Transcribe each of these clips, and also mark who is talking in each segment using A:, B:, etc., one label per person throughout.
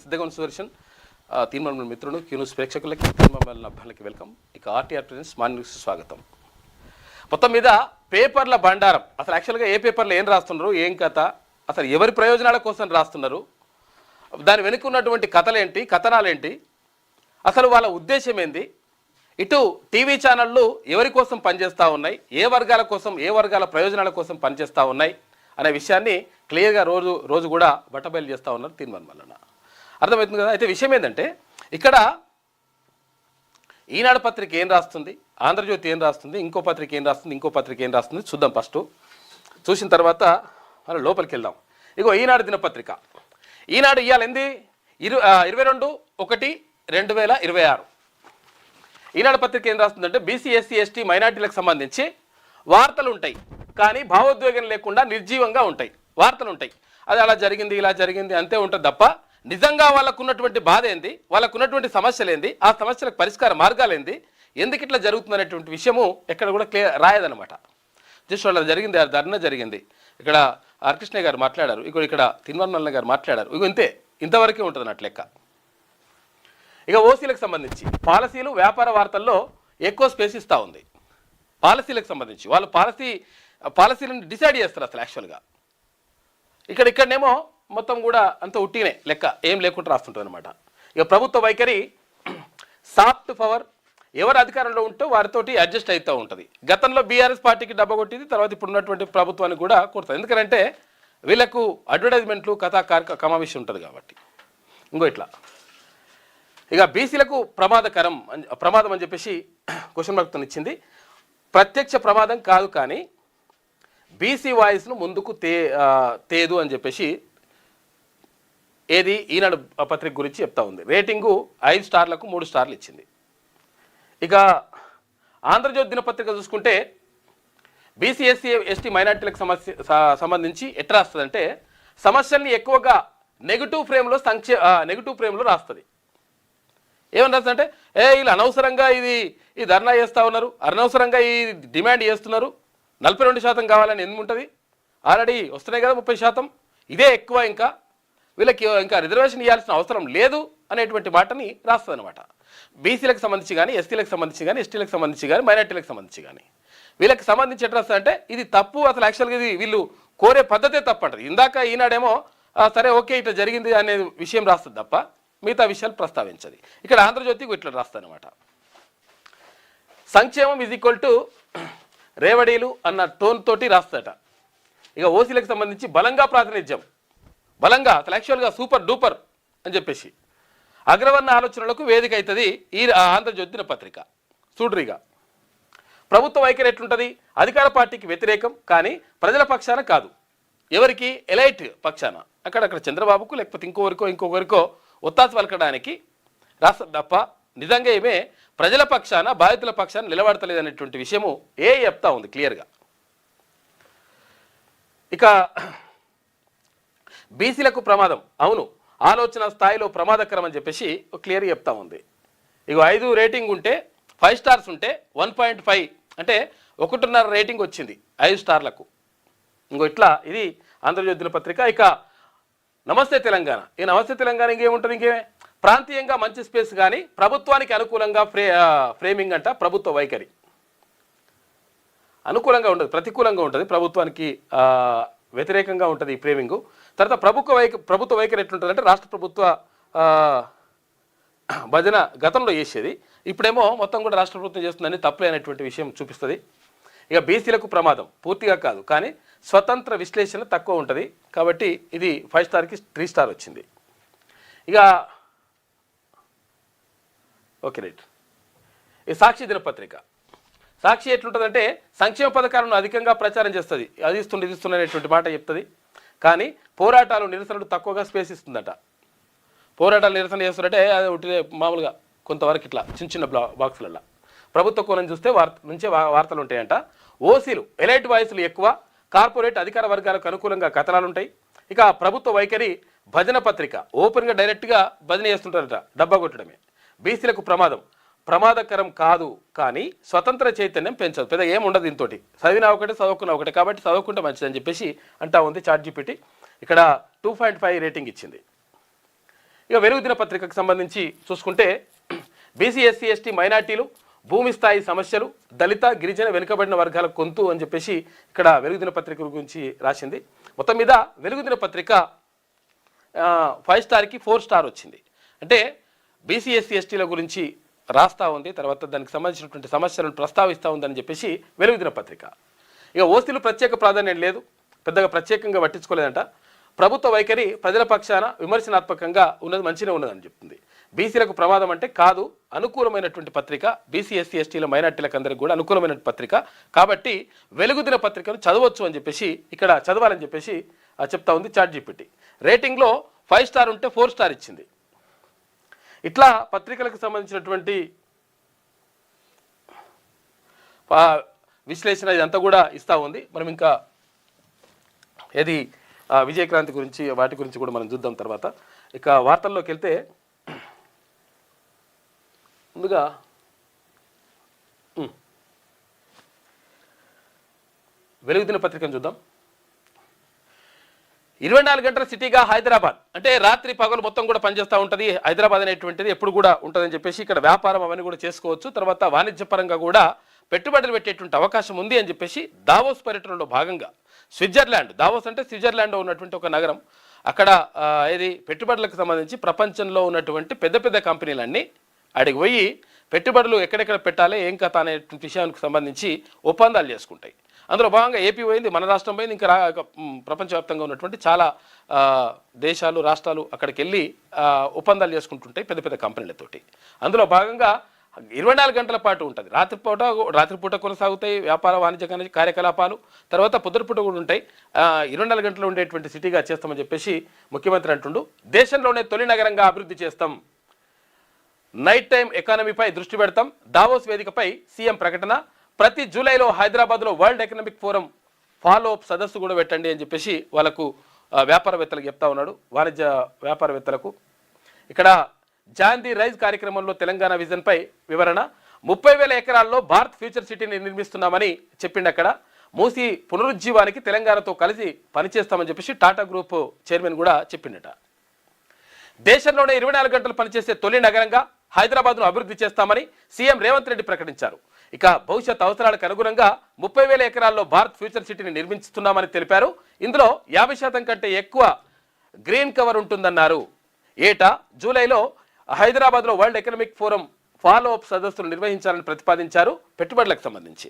A: సిద్ధగొండ సుదర్శన్ తీర్మానం మిత్రుడు క్యూన్యూస్ ప్రేక్షకులకి తీర్మానాల అభ్యర్థులకి వెల్కమ్. ఇక ఆర్టీఆర్ ప్రెజెంట్స్ మార్నింగ్ న్యూస్ స్వాగతం. మొత్తం మీద పేపర్ల బండారం. అసలు యాక్చువల్గా ఏ పేపర్లో ఏం రాస్తున్నారు, ఏం కథ, అసలు ఎవరి ప్రయోజనాల కోసం రాస్తున్నారు, దాని వెనుక ఉన్నటువంటి కథలేంటి, కథనాలేంటి, అసలు వాళ్ళ ఉద్దేశం ఏంది, ఇటు టీవీ ఛానళ్ళు ఎవరి కోసం పనిచేస్తూ ఉన్నాయి, ఏ వర్గాల కోసం, ఏ వర్గాల ప్రయోజనాల కోసం పనిచేస్తూ ఉన్నాయి అనే విషయాన్ని క్లియర్గా రోజు కూడా బట్టబయలు చేస్తూ ఉన్నారు తీర్మానం వలన. అర్థమవుతుంది కదా. అయితే విషయం ఏంటంటే ఇక్కడ ఈనాడు పత్రిక ఏం రాస్తుంది, ఆంధ్రజ్యోతి ఏం రాస్తుంది, ఇంకో పత్రిక ఏం రాస్తుంది, ఇంకో పత్రిక ఏం రాస్తుంది చూద్దాం. ఫస్ట్ చూసిన తర్వాత మనం లోపలికి వెళ్దాం. ఇగో ఈనాడు దినపత్రిక. ఈనాడు ఇవాళ ఏంది 22/1/2026. ఈనాడు పత్రిక ఏం రాస్తుందంటే బీసీ ఎస్సీ ఎస్టీ మైనార్టీలకు సంబంధించి వార్తలు ఉంటాయి, కానీ భావోద్వేగం లేకుండా నిర్జీవంగా ఉంటాయి. వార్తలు ఉంటాయి, అది అలా జరిగింది ఇలా జరిగింది అంతే ఉంటుంది తప్ప నిజంగా వాళ్ళకు ఉన్నటువంటి బాధ ఏంది, వాళ్ళకు ఉన్నటువంటి సమస్యలు ఏంది, ఆ సమస్యలకు పరిష్కార మార్గాలు ఏంది, ఎందుకు ఇట్లా జరుగుతుంది అనేటువంటి విషయము ఎక్కడ కూడా క్లియర్ రాయదనమాట. జస్ట్ వాళ్ళ జరిగింది, ధర్నా జరిగింది, ఇక్కడ హరికృష్ణ గారు మాట్లాడారు, ఇక్కడ తిరువన్నల గారు మాట్లాడారు, ఇంతే, ఇంతవరకే ఉంటుంది అన్నట్లు లెక్క. ఇక ఓసీలకు సంబంధించి పాలసీలు వ్యాపార వార్తల్లో ఎక్కువ స్పేస్ ఇస్తూ ఉంది. పాలసీలకు సంబంధించి వాళ్ళు పాలసీలను డిసైడ్ చేస్తారు అసలు యాక్చువల్గా. ఇక్కడనేమో మొత్తం కూడా అంత ఉట్టినే లెక్క, ఏం లేకుండా రాస్తుంటుంది అనమాట. ఇక ప్రభుత్వ వైఖరి సాఫ్ట్ పవర్, ఎవరు అధికారంలో ఉంటే వారితోటి అడ్జస్ట్ అవుతూ ఉంటుంది. గతంలో బీఆర్ఎస్ పార్టీకి డబ్బా కొట్టింది, తర్వాత ఇప్పుడు ఉన్నటువంటి ప్రభుత్వానికి కూడా కొడుతుంది. ఎందుకంటే వీళ్ళకు అడ్వర్టైజ్మెంట్లు కథా కమావిషయం ఉంటుంది కాబట్టి. ఇట్లా ఇక బీసీలకు ప్రమాదం అని చెప్పేసి క్వశ్చన్ మార్క్తో ఇచ్చింది. ప్రత్యక్ష ప్రమాదం కాదు, కానీ బీసీ వాయిస్ను ముందుకు తేదు అని చెప్పేసి ఏది ఈనాడు పత్రిక గురించి చెప్తా ఉంది. రేటింగు 5 స్టార్లకు 3 స్టార్లు ఇచ్చింది. ఇక ఆంధ్రజ్యోతి దినపత్రిక చూసుకుంటే బీసీ ఎస్సీ ఎస్టీ మైనార్టీలకు సంబంధించి ఎట్లా రాస్తుందంటే సమస్యల్ని ఎక్కువగా నెగిటివ్ ఫ్రేమ్లో రాస్తుంది. ఏమని రాస్తుందంటే వీళ్ళు అనవసరంగా ఈ ధర్నా చేస్తూ ఉన్నారు, అనవసరంగా ఈ డిమాండ్ చేస్తున్నారు, 42% కావాలని ఎందుకు ఉంటుంది, ఆల్రెడీ వస్తున్నాయి కదా 30%, ఇదే ఎక్కువ, ఇంకా వీళ్ళకి ఇంకా రిజర్వేషన్ ఇవ్వాల్సిన అవసరం లేదు అనేటువంటి మాటని రాస్తుంది అనమాట. బీసీలకు సంబంధించి కానీ, ఎస్టీలకు సంబంధించి కానీ, ఎస్టీలకు సంబంధించి కానీ, మైనార్టీలకు సంబంధించి కానీ వీళ్ళకి సంబంధించి ఎట్లా రాస్తుందంటే ఇది తప్పు, అసలు యాక్చువల్గా ఇది వీళ్ళు కోరే పద్ధతే తప్పు అంటారు. ఇందాక ఈనాడేమో సరే ఓకే ఇట్లా జరిగింది అనే విషయం రాస్తుంది తప్ప మిగతా విషయాలు ప్రస్తావించదు. ఇక్కడ ఆంధ్రజ్యోతికి ఇట్లా రాస్తుంది అనమాట. సంక్షేమం = రేవడీలు అన్న టోన్ తోటి రాస్తట. ఇక ఓసీలకు సంబంధించి బలంగా ప్రాతినిధ్యం, బలంగా అసలు యాక్చువల్గా సూపర్ డూపర్ అని చెప్పేసి అగ్రవర్ణ ఆలోచనలకు వేదిక అవుతుంది ఈ ఆంధ్రజ్యోతి దినపత్రిక. చూడ్రిగా ప్రభుత్వ వైఖరి ఎట్లుంటుంది, అధికార పార్టీకి వ్యతిరేకం, కానీ ప్రజల పక్షాన కాదు, ఎవరికి ఎలైట్ పక్షాన, అక్కడక్కడ చంద్రబాబుకు లేకపోతే ఇంకొకరికో ఒత్తాసు పలకడానికి రాస్తుంది తప్ప నిజంగా ఏమే ప్రజల పక్షాన, బాధితుల పక్షాన నిలబడతలేదు అనేటువంటి విషయము చెప్తా ఉంది క్లియర్గా. ఇక బీసీలకు ప్రమాదం, అవును ఆలోచన స్థాయిలో ప్రమాదకరం అని చెప్పేసి క్లియర్గా చెప్తా ఉంది. 5 రేటింగ్ ఉంటే 5 స్టార్స్ ఉంటే 1.5 అంటే 1.5 రేటింగ్ వచ్చింది 5 స్టార్లకు. ఇట్లా ఇది ఆంధ్రజ్యోతి దినపత్రిక. ఇక నమస్తే తెలంగాణ. ఈ నమస్తే తెలంగాణ ఇంకేముంటుంది, ఇంకేమే ప్రాంతీయంగా మంచి స్పేస్, కానీ ప్రభుత్వానికి అనుకూలంగా ఫ్రేమింగ్ అంట. ప్రభుత్వ వైఖరి అనుకూలంగా ఉంటుంది, ప్రతికూలంగా ఉంటుంది, ప్రభుత్వానికి వ్యతిరేకంగా ఉంటుంది ఈ ఫ్రేమింగు. తర్వాత ప్రభుత్వ వైఖరి ఎట్లుంటుందంటే రాష్ట్ర ప్రభుత్వ భజన గతంలో చేసేది, ఇప్పుడేమో మొత్తం కూడా రాష్ట్ర ప్రభుత్వం చేస్తుందని తప్పే అనేటువంటి విషయం చూపిస్తుంది. ఇక బీసీలకు ప్రమాదం పూర్తిగా కాదు, కానీ స్వతంత్ర విశ్లేషణ తక్కువ ఉంటుంది, కాబట్టి ఇది 5 స్టార్కి 3 స్టార్ వచ్చింది. ఇక ఓకే రైట్. ఈ సాక్షి దినపత్రిక. సాక్షి ఎట్లుంటుందంటే సంక్షేమ పథకాలను అధికంగా ప్రచారం చేస్తుంది, అది ఇస్తుంది ఇది ఇస్తుంది అనేటువంటి మాట చెప్తుంది, కానీ పోరాటాలు నిరసనలు తక్కువగా స్పేస్ ఇస్తుందట. పోరాటాలు నిరసన చేస్తుంటే అది ఒకటి మామూలుగా కొంతవరకు ఇట్లా చిన్న బాక్సులలో. ప్రభుత్వ కోణం చూస్తే వార్తలు ఉంటాయంట. ఓసీలు ఎలైట్ వాయిస్లు ఎక్కువ, కార్పొరేట్ అధికార వర్గాలకు అనుకూలంగా కథనాలు ఉంటాయి. ఇక ప్రభుత్వ వైఖరి భజన పత్రిక, ఓపెన్గా డైరెక్ట్గా భజన చేస్తుంటారట, డబ్బా కొట్టడమే. బీసీలకు ప్రమాదకరం కాదు, కానీ స్వతంత్ర చైతన్యం పెంచదు, పెద్ద ఏముండదు దీంతో, చదివినా ఒకటే చదువుకున్నా ఒకటే, కాబట్టి చదువుకుంటే మంచిదని చెప్పేసి అంటా ఉంది చాట్ జీపీటీ. ఇక్కడ 2.5 రేటింగ్ ఇచ్చింది. ఇక వెలుగు దినపత్రికకు సంబంధించి చూసుకుంటే బీసీ ఎస్సీ ఎస్టీ మైనార్టీలు భూమి స్థాయి సమస్యలు దళిత గిరిజన వెనుకబడిన వర్గాల కొంతు అని చెప్పేసి ఇక్కడ వెలుగు దినపత్రిక గురించి రాసింది. మొత్తం మీద వెలుగు దినపత్రిక 5 స్టార్కి 4 స్టార్ వచ్చింది. అంటే బీసీ ఎస్సీ ఎస్టీల గురించి రాస్తా ఉంది, తర్వాత దానికి సంబంధించినటువంటి సమస్యలను ప్రస్తావిస్తూ ఉందని చెప్పేసి వెలుగు దినపత్రిక. ఇక ఓసీలు ప్రత్యేక ప్రాధాన్యం లేదు, పెద్దగా ప్రత్యేకంగా పట్టించుకోలేదంట. ప్రభుత్వ వైఖరి ప్రజల పక్షాన విమర్శనాత్మకంగా ఉన్నది, మంచిగా ఉన్నదని చెప్తుంది. బీసీలకు ప్రమాదం అంటే కాదు, అనుకూలమైనటువంటి పత్రిక, బీసీ ఎస్సీ ఎస్టీల మైనార్టీలకు అందరికీ కూడా అనుకూలమైన పత్రిక కాబట్టి వెలుగు దిన పత్రికను చదవచ్చు అని చెప్పేసి ఇక్కడ చదవాలని చెప్పేసి చెప్తా ఉంది చాట్‌జీపీటీ. రేటింగ్లో 5 స్టార్ ఉంటే 4 స్టార్ ఇచ్చింది. ఇట్లా పత్రికలకు సంబంధించినటువంటి విశ్లేషణ ఇదంతా కూడా ఇస్తూ ఉంది. మనం ఇంకా ఏది విజయక్రాంతి గురించి వాటి గురించి కూడా మనం చూద్దాం తర్వాత. ఇక వార్తల్లోకి వెళ్తే ముందుగా వెలుగు దిన పత్రికను చూద్దాం. 24 గంటల సిటీగా హైదరాబాద్ అంటే రాత్రి పగలు మొత్తం కూడా పనిచేస్తూ ఉంటుంది. హైదరాబాద్ అనేటువంటిది ఎప్పుడు కూడా ఉంటుందని చెప్పేసి ఇక్కడ వ్యాపారం అవన్నీ కూడా చేసుకోవచ్చు, తర్వాత వాణిజ్యపరంగా కూడా పెట్టుబడులు పెట్టేటువంటి అవకాశం ఉంది అని చెప్పేసి దావోస్ పర్యటనలో భాగంగా స్విట్జర్లాండ్, దావోస్ అంటే స్విట్జర్లాండ్లో ఉన్నటువంటి ఒక నగరం, అక్కడ ఇది పెట్టుబడులకు సంబంధించి ప్రపంచంలో ఉన్నటువంటి పెద్ద పెద్ద కంపెనీలన్నీ అడిగి పోయి పెట్టుబడులు ఎక్కడెక్కడ పెట్టాలి ఏం కథ అనే విషయానికి సంబంధించి ఒప్పందాలు చేసుకుంటాయి. అందులో భాగంగా ఏపీ పోయింది, మన రాష్ట్రం పోయింది, ఇంకా ప్రపంచవ్యాప్తంగా ఉన్నటువంటి చాలా దేశాలు రాష్ట్రాలు అక్కడికి వెళ్ళి ఒప్పందాలు చేసుకుంటుంటాయి పెద్ద పెద్ద కంపెనీలతోటి. అందులో భాగంగా 24 గంటల పాటు ఉంటుంది. రాత్రిపూట కొనసాగుతాయి వ్యాపార వాణిజ్య కార్యకలాపాలు, తర్వాత పొద్దుపూట కూడా ఉంటాయి. 24 గంటలు ఉండేటువంటి సిటీగా చేస్తామని చెప్పేసి ముఖ్యమంత్రి అంటుండు. దేశంలోనే తొలి నగరంగా అభివృద్ధి చేస్తాం, నైట్ టైం ఎకానమీపై దృష్టి పెడతాం, దావోస్ వేదికపై సీఎం ప్రకటన, ప్రతి జూలైలో హైదరాబాద్లో world economic forum follow up సదస్సు కూడా పెట్టండి అని చెప్పేసి వాళ్ళకు వ్యాపారవేత్తలకు చెప్తా ఉన్నాడు, వాణిజ్య వ్యాపారవేత్తలకు. ఇక్కడ జాన్ ది రైజ్ కార్యక్రమంలో తెలంగాణ విజన్పై వివరణ, 30,000 ఎకరాల్లో భారత్ ఫ్యూచర్ సిటీని నిర్మిస్తున్నామని చెప్పిండు. అక్కడ మూసి పునరుజ్జీవానికి తెలంగాణతో కలిసి పనిచేస్తామని చెప్పేసి టాటా గ్రూప్ చైర్మన్ కూడా చెప్పిండట. దేశంలోనే 24 గంటలు పనిచేసే తొలి నగరంగా హైదరాబాద్ను అభివృద్ధి చేస్తామని సీఎం రేవంత్ రెడ్డి ప్రకటించారు. ఇక భవిష్యత్ అవసరాలకు అనుగుణంగా 30,000 ఎకరాల్లో భారత్ ఫ్యూచర్ సిటీని నిర్మిస్తున్నామని తెలిపారు. ఇందులో 50% కంటే ఎక్కువ గ్రీన్ కవర్ ఉంటుందన్నారు. ఏటా జూలైలో హైదరాబాద్లో world economic forum follow up సదస్సులు నిర్వహించాలని ప్రతిపాదించారు పెట్టుబడులకు సంబంధించి.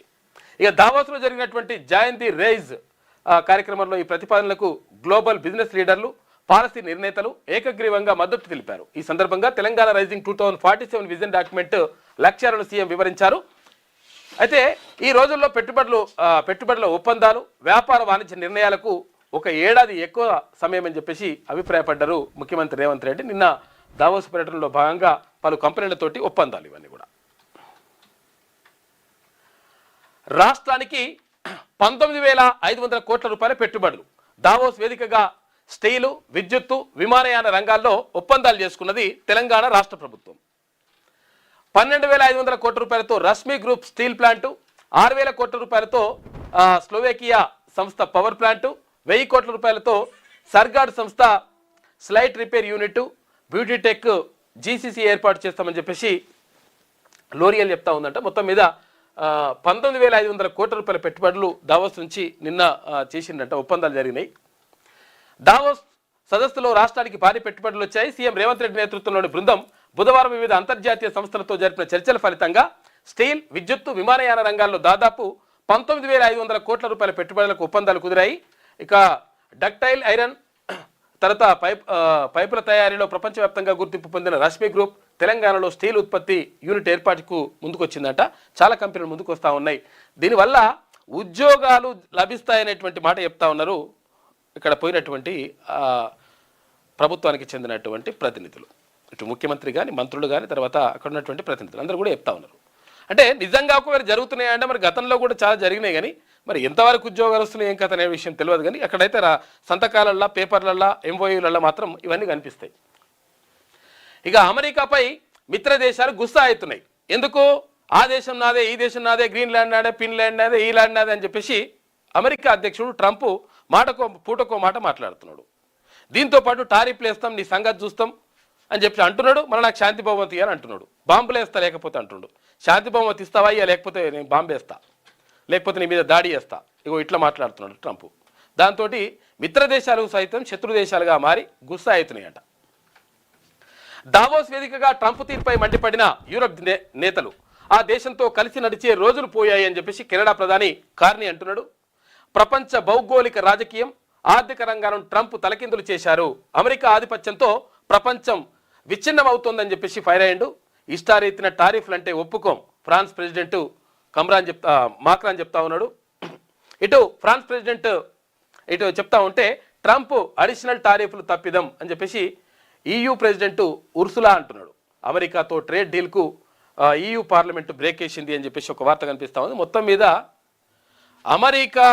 A: ఇక దావోస్లో జరిగినటువంటి జాన్ ది రైజ్ కార్యక్రమంలో ఈ ప్రతిపాదనలకు గ్లోబల్ బిజినెస్ లీడర్లు, పాలసీ నిర్ణేతలు ఏకగ్రీవంగా మద్దతు తెలిపారు. ఈ సందర్భంగా తెలంగాణ రైజింగ్ 2047 విజన్ డాక్యుమెంట్ లక్ష్యాలను సీఎం వివరించారు. అయితే ఈ రోజుల్లో పెట్టుబడుల ఒప్పందాలు, వ్యాపార వాణిజ్య నిర్ణయాలకు 1 ఏడాది ఎక్కువ సమయం అని చెప్పేసి అభిప్రాయపడ్డారు ముఖ్యమంత్రి రేవంత్ రెడ్డి. నిన్న దావోస్ పర్యటనలో భాగంగా పలు కంపెనీలతోటి ఒప్పందాలు ఇవన్నీ కూడా. రాష్ట్రానికి 19,500 కోట్ల రూపాయల పెట్టుబడులు, దావోస్ వేదికగా స్టీలు, విద్యుత్తు, విమానయాన రంగాల్లో ఒప్పందాలు చేసుకున్నది తెలంగాణ రాష్ట్ర ప్రభుత్వం. 12,500 కోట్ల రూపాయలతో రశ్మి గ్రూప్ స్టీల్ ప్లాంటు, 6,000 కోట్ల రూపాయలతో స్లోవేకియా సంస్థ పవర్ ప్లాంటు, 1,000 కోట్ల రూపాయలతో సర్గాడ్ సంస్థ slight repair unit, beauty tech GCC ఏర్పాటు చేస్తామని చెప్పేసి లోరియల్ చెప్తా ఉందంట. మొత్తం మీద 19,500 కోట్ల రూపాయల పెట్టుబడులు దావోస్ నుంచి నిన్న చేసిందంట, ఒప్పందాలు జరిగినాయి. దావోస్ సదస్సులో రాష్ట్రానికి భారీ పెట్టుబడులు వచ్చాయి. సీఎం రేవంత్ రెడ్డి నేతృత్వంలోని బృందం బుధవారం వివిధ అంతర్జాతీయ సంస్థలతో జరిపిన చర్చల ఫలితంగా స్టీల్, విద్యుత్తు, విమానయాన రంగాల్లో దాదాపు 19,500 కోట్ల రూపాయల పెట్టుబడులకు ఒప్పందాలు కుదిరాయి. ఇక డక్టైల్ ఐరన్, తర్వాత పైపుల తయారీలో ప్రపంచవ్యాప్తంగా గుర్తింపు పొందిన రశ్మి గ్రూప్ తెలంగాణలో స్టీల్ ఉత్పత్తి యూనిట్ ఏర్పాటుకు ముందుకొచ్చిందంట. చాలా కంపెనీలు ముందుకు వస్తూ ఉన్నాయి. దీనివల్ల ఉద్యోగాలు లభిస్తాయనేటువంటి మాట చెప్తా ఉన్నారు ఇక్కడ పోయినటువంటి ప్రభుత్వానికి చెందినటువంటి ప్రతినిధులు, ఇటు ముఖ్యమంత్రి కానీ, మంత్రులు కానీ, తర్వాత అక్కడ ఉన్నటువంటి ప్రతినిధులు అందరూ కూడా చెప్తా ఉన్నారు. అంటే నిజంగా ఒకవేళ జరుగుతున్నాయంటే మరి గతంలో కూడా చాలా జరిగినాయి, కానీ మరి ఎంతవరకు ఉద్యోగాలు వస్తున్నాయి ఏం కథ అనే విషయం తెలియదు. కానీ అక్కడైతే సంతకాలల్లో, పేపర్లల్లో, ఎంఓయూలలో మాత్రం ఇవన్నీ కనిపిస్తాయి. ఇక అమెరికాపై మిత్ర దేశాలు గుస్సా అవుతున్నాయి. ఎందుకు? ఆ దేశం నాదే, ఈ దేశం నాదే, గ్రీన్లాండ్ నాదే, ఫిన్లాండ్ నాదే, ఈ ల్యాండ్ నాదే అని చెప్పేసి అమెరికా అధ్యక్షుడు ట్రంప్ పూటకో మాట మాట్లాడుతున్నాడు. దీంతో పాటు టారిఫ్లు వేస్తాం, నీ సంగతి చూస్తాం, అని చెప్పి అంటున్నాడు. మళ్ళీ నాకు శాంతి బహుమతి అని అంటున్నాడు. బాంబులు వేస్తా లేకపోతే అంటున్నాడు. శాంతి బహుమతి ఇస్తావా ఇయ్యా, లేకపోతే నేను బాంబు వేస్తా, లేకపోతే నీ మీద దాడి చేస్తా. ఇగో ఇట్లా మాట్లాడుతున్నాడు ట్రంప్. దాంతో మిత్ర దేశాలు సైతం శత్రు దేశాలుగా మారి గుస్సా అవుతున్నాయట. దావోస్ వేదికగా ట్రంప్ తీర్పై మండిపడిన యూరప్ నేతలు ఆ దేశంతో కలిసి నడిచే రోజులు పోయాయి అని చెప్పేసి కెనడా ప్రధాని కార్నీ అంటున్నాడు. ప్రపంచ భౌగోళిక రాజకీయం ఆర్థిక రంగాలను ట్రంప్ తలకిందులు చేశారు. అమెరికా ఆధిపత్యంతో ప్రపంచం విచ్ఛిన్నమవుతోందని చెప్పేసి ఫైర్ అయ్యిండు. ఇష్టారీతిన టారిఫ్లు అంటే ఒప్పుకోం ఫ్రాన్స్ ప్రెసిడెంట్ మాక్రాన్ చెప్తా ఉన్నాడు. ఇటు ఫ్రాన్స్ ప్రెసిడెంట్ ఇటు చెప్తా ఉంటే ట్రంప్ అడిషనల్ టారిఫ్లు తప్పిదం అని చెప్పేసి EU ప్రెసిడెంట్ ఉర్సులా అంటున్నాడు. అమెరికాతో ట్రేడ్ డీల్కు EU పార్లమెంటు బ్రేక్ వేసింది అని చెప్పేసి ఒక వార్త కనిపిస్తా ఉంది. మొత్తం మీద అమెరికా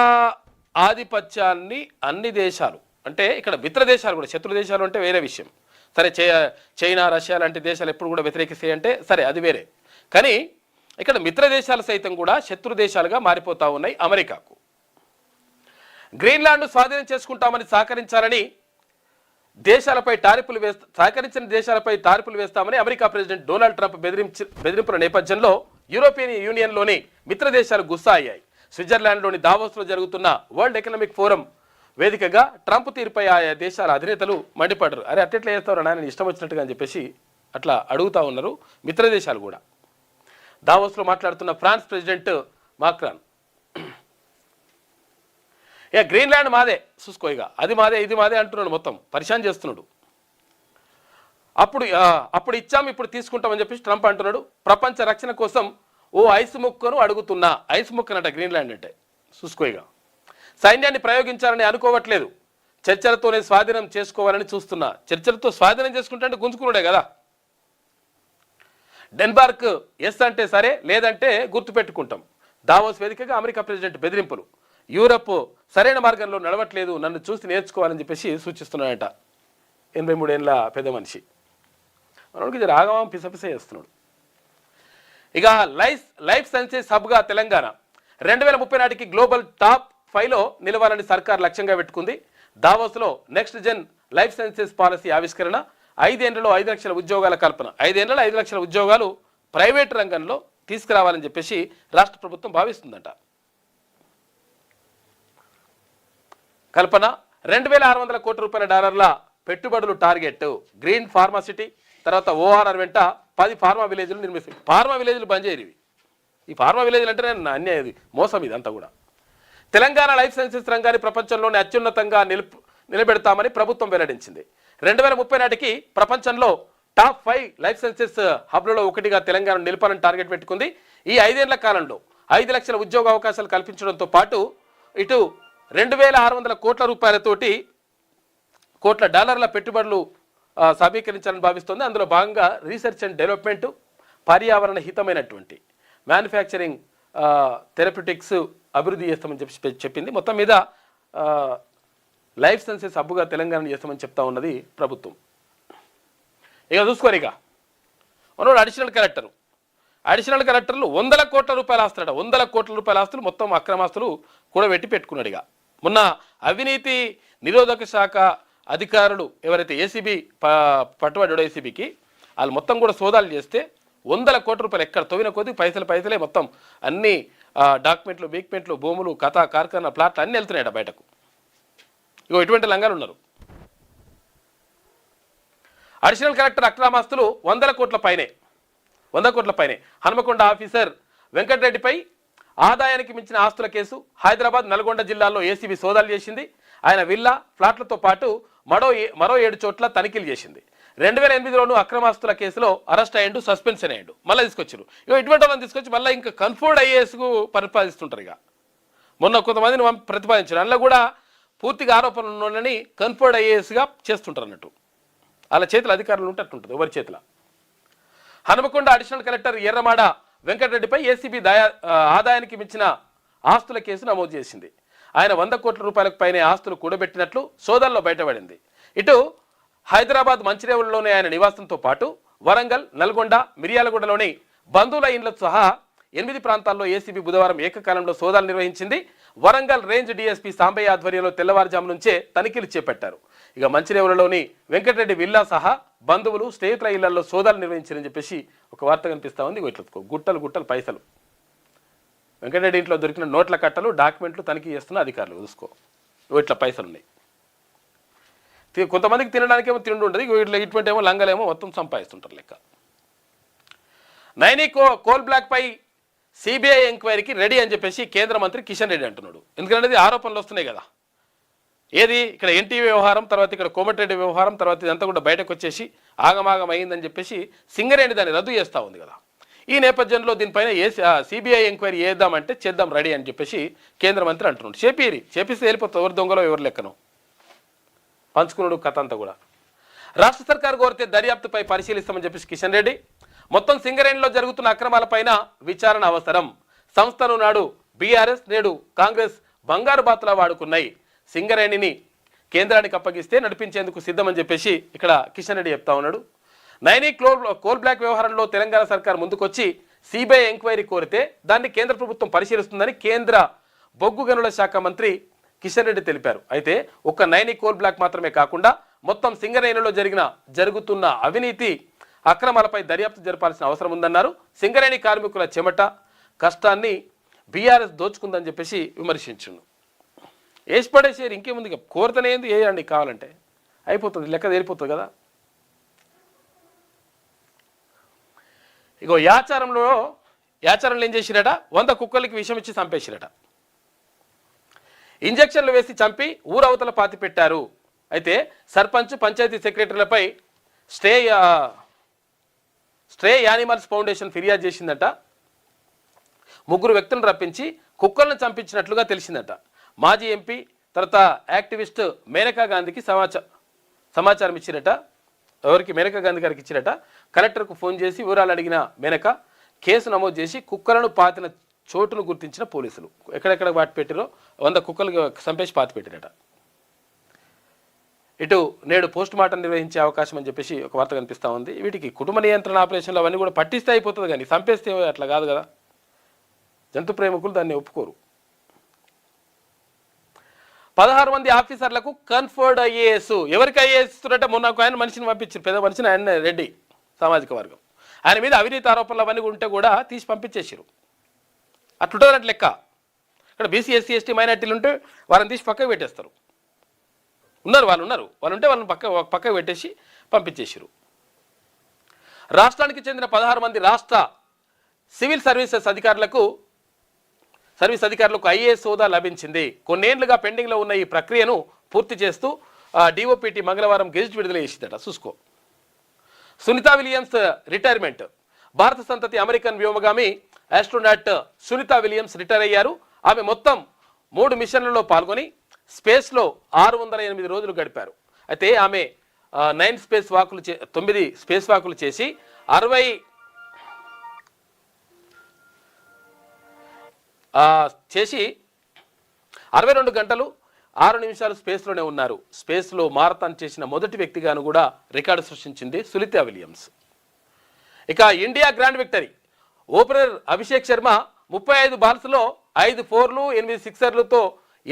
A: ఆధిపత్యాన్ని అన్ని దేశాలు, అంటే ఇక్కడ మిత్ర దేశాలు కూడా, శత్రు దేశాలు అంటే వేరే విషయం. సరే, చైనా రష్యా లాంటి దేశాలు ఎప్పుడు కూడా వ్యతిరేకిస్తాయి అంటే సరే, అది వేరే. కానీ ఇక్కడ మిత్ర దేశాలు సైతం కూడా శత్రు దేశాలుగా మారిపోతా ఉన్నాయి అమెరికాకు. గ్రీన్లాండ్ స్వాధీనం చేసుకుంటామని సహకరించిన దేశాలపై టారిఫ్లు వేస్తామని అమెరికా ప్రెసిడెంట్ డొనాల్డ్ ట్రంప్ బెదిరింపుల నేపథ్యంలో యూరోపియన్ యూనియన్లోని మిత్ర దేశాలు గుస్సా అయ్యాయి. స్విట్జర్లాండ్లోని దావోస్లో జరుగుతున్న వరల్డ్ ఎకనామిక్ ఫోరం వేదికగా ట్రంప్ తీరుపై ఆయా దేశాల అధినేతలు మండిపడ్డారు. అరే అట్టెట్లా చేస్తారు నాయన ఇష్టం వచ్చినట్టుగా అని చెప్పేసి అట్లా అడుగుతా ఉన్నారు మిత్ర దేశాలు కూడా. దావోస్లో మాట్లాడుతున్న ఫ్రాన్స్ ప్రెసిడెంట్ మాక్రాన్ ఇక గ్రీన్లాండ్ మాదే చూసుకో, ఇక అది మాదే ఇది మాదే అంటున్నాడు, మొత్తం పరిశాన్ చేస్తున్నాడు. అప్పుడు ఇచ్చాం ఇప్పుడు తీసుకుంటామని చెప్పేసి ట్రంప్ అంటున్నాడు. ప్రపంచ రక్షణ కోసం ఓ ఐస్ ముక్కను అడుగుతున్నా. ఐస్ ముక్కనట గ్రీన్లాండ్ అంటే చూసుకో. ఇక సైన్యాన్ని ప్రయోగించాలని అనుకోవట్లేదు, చర్చలతోనే స్వాధీనం చేసుకోవాలని చూస్తున్నా. చర్చలతో స్వాధీనం చేసుకుంటే గుంజుకున్నాడే కదా. డెన్మార్క్ ఎస్ అంటే సరే, లేదంటే గుర్తుపెట్టుకుంటాం. దావోస్ వేదికగా అమెరికా ప్రెసిడెంట్ బెదిరింపులు. యూరప్ సరైన మార్గంలో నడవట్లేదు, నన్ను చూసి నేర్చుకోవాలని చెప్పేసి సూచిస్తున్నాడట 83 ఏళ్ళ పెద్ద మనిషి. మనకి రాగమం పిసపిస చేస్తున్నాడు. ఇక లైఫ్ సైన్సెస్ హబ్గా తెలంగాణ 2030 నాటికి గ్లోబల్ టాప్ 5లో నిలవాలని సర్కార్ లక్ష్యంగా పెట్టుకుంది. దావోస్లో next gen life sciences policy ఆవిష్కరణ, 5 ఏళ్లలో 5 లక్షల ఉద్యోగాల కల్పన. 5 ఏళ్లలో 5 లక్షల ఉద్యోగాలు ప్రైవేట్ రంగంలో తీసుకురావాలని చెప్పేసి రాష్ట్ర ప్రభుత్వం భావిస్తుందట. కల్పన 2600 కోట్ల రూపాయల డాలర్ల పెట్టుబడులు టార్గెట్. గ్రీన్ ఫార్మాసిటీ తర్వాత ORR వెంట 10 ఫార్మా విలేజ్లు నిర్మిస్తాయి. ఫార్మా విలేజ్లు బంద్ చేయరు. ఈ ఫార్మా విలేజ్లు అంటే అన్యాయం, మోసం ఇదంతా కూడా. తెలంగాణ లైఫ్ సైన్సెస్ రంగాన్ని ప్రపంచంలోనే అత్యున్నతంగా నిలబెడతామని ప్రభుత్వం వెల్లడించింది. 2030 నాటికి ప్రపంచంలో టాప్ 5 లైఫ్ సైన్సెస్ హబ్లలో ఒకటిగా తెలంగాణ నిలపాలని టార్గెట్ పెట్టుకుంది. ఈ 5 ఏళ్ల కాలంలో 5 లక్షల ఉద్యోగ అవకాశాలు కల్పించడంతో పాటు ఇటు 2600 కోట్ల రూపాయలతోటి కోట్ల డాలర్ల పెట్టుబడులు సమీకరించాలని భావిస్తోంది. అందులో భాగంగా రీసెర్చ్ అండ్ డెవలప్మెంట్, పర్యావరణ హితమైనటువంటి మ్యానుఫ్యాక్చరింగ్, థెరప్యూటిక్స్ అభివృద్ధి చేస్తామని చెప్పింది. మొత్తం మీద లైఫ్ సైన్సెస్ హబ్గా తెలంగాణ చేస్తామని చెప్తా ఉన్నది ప్రభుత్వం. ఇక చూసుకోరు, ఇక మనోడు అడిషనల్ కలెక్టర్లు 100 కోట్ల రూపాయల ఆస్తులట. 100 కోట్ల రూపాయల ఆస్తులు మొత్తం అక్రమాస్తులు కూడా పెట్టుకున్నాడు. ఇక మొన్న అవినీతి నిరోధక శాఖ అధికారులు ఎవరైతే ఏసీబీ పట్టుబడ్డాడో ఏసీబీకి వాళ్ళు మొత్తం కూడా సోదాలు చేస్తే 100 కోట్ల రూపాయలు ఎక్కడ తవ్విన కొద్ది పైసలే మొత్తం అన్ని డాక్యుమెంట్లు, భూములు, కార్ఖానా, ప్లాట్లు అన్నీ వెళ్తున్నాయట బయటకు. ఇగో ఇటువంటి లంగాలు ఉన్నారు. అడిషనల్ కలెక్టర్ అక్రమాస్తులు 100 కోట్ల పైనే. హనుమకొండ ఆఫీసర్ వెంకటరెడ్డిపై ఆదాయానికి మించిన ఆస్తుల కేసు. హైదరాబాద్, నల్గొండ జిల్లాల్లో ఏసీబీ సోదాలు చేసింది. ఆయన విల్లా, ఫ్లాట్లతో పాటు మరో 7 చోట్ల తనిఖీలు చేసింది. 2008లోనూ అక్రమాస్తుల కేసులో అరెస్ట్ అయ్యిండు, సస్పెన్షన్ అయ్యిండు. మళ్ళీ తీసుకొచ్చారు. ఇటువంటి వాళ్ళని తీసుకొచ్చి మళ్ళీ ఇంకా కన్ఫర్డ్ ఐఏఎస్కు ప్రతిపాదిస్తుంటారు. ఇక మొన్న కొంతమందిని ప్రతిపాదించారు. అందులో కూడా పూర్తిగా ఆరోపణలు ఉన్నోళ్ళని కన్ఫర్డ్ ఐఏఎస్గా చేస్తుంటారు అన్నట్టు. వాళ్ళ చేతుల అధికారులు ఉంటే అట్టుంటుంది ఎవరి చేతిలో. Hanumakonda additional collector Erramada వెంకటరెడ్డిపై ACB ఆదాయానికి మించిన ఆస్తుల కేసు నమోదు చేసింది. ఆయన 100 కోట్ల రూపాయలకు పైనే ఆస్తులు కూడబెట్టినట్లు సోదాల్లో బయటపడింది. ఇటు హైదరాబాద్ మంచిర్యాలలోని ఆయన నివాసంతో పాటు వరంగల్, నల్గొండ, మిర్యాలగూడలోని బంధువుల ఇండ్లతో సహా 8 ప్రాంతాల్లో ఏసీబీ బుధవారం ఏకకాలంలో సోదాలు నిర్వహించింది. వరంగల్ రేంజ్ డీఎస్పీ సాంబయ్య ఆధ్వర్యంలో తెల్లవారుజాము నుంచే తనిఖీలు చేపట్టారు. ఇక మంచిర్యాలలోని వెంకటరెడ్డి విల్లా సహా బంధువులు స్నేహితుల ఇళ్లలో సోదాలు నిర్వహించారని చెప్పేసి ఒక వార్త కనిపిస్తూ ఉంది. ఇట్లా గుట్టలు పైసలు వెంకటరెడ్డి ఇంట్లో దొరికిన నోట్ల కట్టలు డాక్యుమెంట్లు తనిఖీ చేస్తున్న అధికారులు చూసుకో. ఇట్లా పైసలు ఉన్నాయి. కొంతమందికి తినడానికేమో తిండి ఉంటుంది, ఇట్లా ఇటువంటి ఏమో లంగలేమో మొత్తం సంపాదిస్తుంటారు లెక్క. నైని కోల్ బ్లాక్ పై సిబిఐ ఎంక్వైరీకి రెడీ అని చెప్పేసి కేంద్ర మంత్రి కిషన్ రెడ్డి అంటున్నాడు. ఎందుకంటే ఆరోపణలు వస్తున్నాయి కదా. ఏది ఇక్కడ ఎన్టీవీ వ్యవహారం, తర్వాత ఇక్కడ కోమటిరెడ్డి వ్యవహారం, తర్వాత ఇదంతా కూడా బయటకు వచ్చేసి ఆగమాగం అయిందని చెప్పేసి సింగరేణి దాన్ని రద్దు చేస్తూ ఉంది కదా. ఈ నేపథ్యంలో దీనిపైన సిబిఐ ఎంక్వైరీ చేద్దామంటే చేద్దాం రెడీ అని చెప్పేసి కేంద్ర మంత్రి అంటున్నాడు. చేపిస్తే వెళ్ళిపోతుంది. ఎవరు దొంగలో ఎవరు లెక్కను పంచుకున్నాడు కథ అంతా కూడా. రాష్ట్ర సర్కారు కోరితే దర్యాప్తుపై పరిశీలిస్తామని చెప్పేసి కిషన్ రెడ్డి, మొత్తం సింగరేణిలో జరుగుతున్న అక్రమాలపైన విచారణ అవసరం. సంస్థను నాడు బీఆర్ఎస్, నేడు కాంగ్రెస్ బంగారు బాతులా వాడుకున్నాయి. సింగరేణిని కేంద్రానికి అప్పగిస్తే నడిపించేందుకు సిద్ధమని చెప్పేసి ఇక్కడ కిషన్ రెడ్డి చెప్తా ఉన్నాడు. నైని కోల్ బ్లాక్ వ్యవహారంలో తెలంగాణ సర్కార్ ముందుకొచ్చి సిబిఐ ఎంక్వైరీ కోరితే దాన్ని కేంద్ర ప్రభుత్వం పరిశీలిస్తుందని కేంద్ర బొగ్గు గనుల శాఖ మంత్రి కిషన్ రెడ్డి తెలిపారు. అయితే ఒక్క నైని కోల్ బ్లాక్ మాత్రమే కాకుండా మొత్తం సింగరేణిలో జరుగుతున్న అవినీతి అక్రమాలపై దర్యాప్తు జరపాల్సిన అవసరం ఉందన్నారు. సింగరేణి కార్మికుల చెమట కష్టాన్ని బీఆర్ఎస్ దోచుకుందని చెప్పేసి విమర్శించును. వేసి పడేసేరు, ఇంకేముంది, కోరితనే ఏంది వేయండి, కావాలంటే అయిపోతుంది, లెక్క తేలిపోతుంది కదా. ఇగో యాచారంలో ఏం చేసిరట, 100 కుక్కలకి విషం ఇచ్చి చంపేసిరట. ఇంజక్షన్లు వేసి చంపి ఊరవతల పాతి పెట్టారు. అయితే సర్పంచ్, పంచాయతీ సెక్రటరీలపై స్ట్రే యానిమల్స్ ఫౌండేషన్ ఫిర్యాదు చేసిందట. 3 వ్యక్తులను రప్పించి కుక్కలను చంపించినట్లుగా తెలిసిందట. మాజీ ఎంపీ తర్వాత యాక్టివిస్ట్ మేనకా గాంధీకి సమాచారం ఇచ్చిరట. ఎవరికి? మేనకా గాంధీ గారికి ఇచ్చిరట. కలెక్టర్కు ఫోన్ చేసి వివరాలు అడిగిన మేనక కేసు నమోదు చేసి కుక్కలను పాతిన చోటును గుర్తించిన పోలీసులు ఎక్కడెక్కడ పాతి పెట్టిరో 100 కుక్కలు చంపేసి పాతి పెట్టిరట. ఇటు నేడు పోస్ట్ మార్టం నిర్వహించే అవకాశం అని చెప్పేసి ఒక వార్త కనిపిస్తూ ఉంది. వీటికి కుటుంబ నియంత్రణ ఆపరేషన్లు అవన్నీ కూడా పట్టిస్తే అయిపోతుంది, కానీ చంపేస్తే అట్లా కాదు కదా. జంతు ప్రేమికులు దాన్ని ఒప్పుకోరు. 16 మంది ఆఫీసర్లకు కన్ఫర్డ్ ఐఏఎస్. ఎవరికి ఐఏఎస్ ఇస్తున్నట్ట? మొన్న ఒక ఆయన మనిషిని పంపించారు, పెద్ద మనిషిని, ఆయన రెడ్డి సామాజిక వర్గం. ఆయన మీద అవినీతి ఆరోపణలు అవన్నీ ఉంటే కూడా తీసి పంపించేసారు. అట్లుంటుందంటే లెక్క. ఇక్కడ బీసీ, ఎస్సీ, ఎస్టీ, మైనార్టీలు ఉంటే వాళ్ళని తీసి పక్కకు పెట్టేస్తారు. వాళ్ళు ఉంటే వాళ్ళని పక్కకు పెట్టేసి పంపించేసారు. రాష్ట్రానికి చెందిన 16 మంది రాష్ట్ర సివిల్ సర్వీస్ అధికారులకు ఐఏఎస్ హోదా లభించింది. కొన్నేళ్లుగా పెండింగ్లో ఉన్న ఈ ప్రక్రియను పూర్తి చేస్తూ డిఓపిటి మంగళవారం గెజిట్ విడుదల చేసిందట. చూసుకో. Sunita Williams retirement. భారత సంతతి అమెరికన్ వ్యోమగామి ఆస్ట్రోనాట్ సునీతా విలియమ్స్ రిటైర్ అయ్యారు. ఆమె మొత్తం 3 మిషన్లలో పాల్గొని స్పేస్లో 608 రోజులు గడిపారు. అయితే ఆమె 9 స్పేస్ వాకులు చేసి 62 గంటలు 6 నిమిషాలు స్పేస్లోనే ఉన్నారు. స్పేస్లో మారథాన్ చేసిన మొదటి వ్యక్తిగాను కూడా రికార్డు సృష్టించింది సునీతా విలియమ్స్. ఇక India grand victory. Opener Abhishek Sharma 35 బాల్స్లో 5 4లు 8 సిక్సర్లతో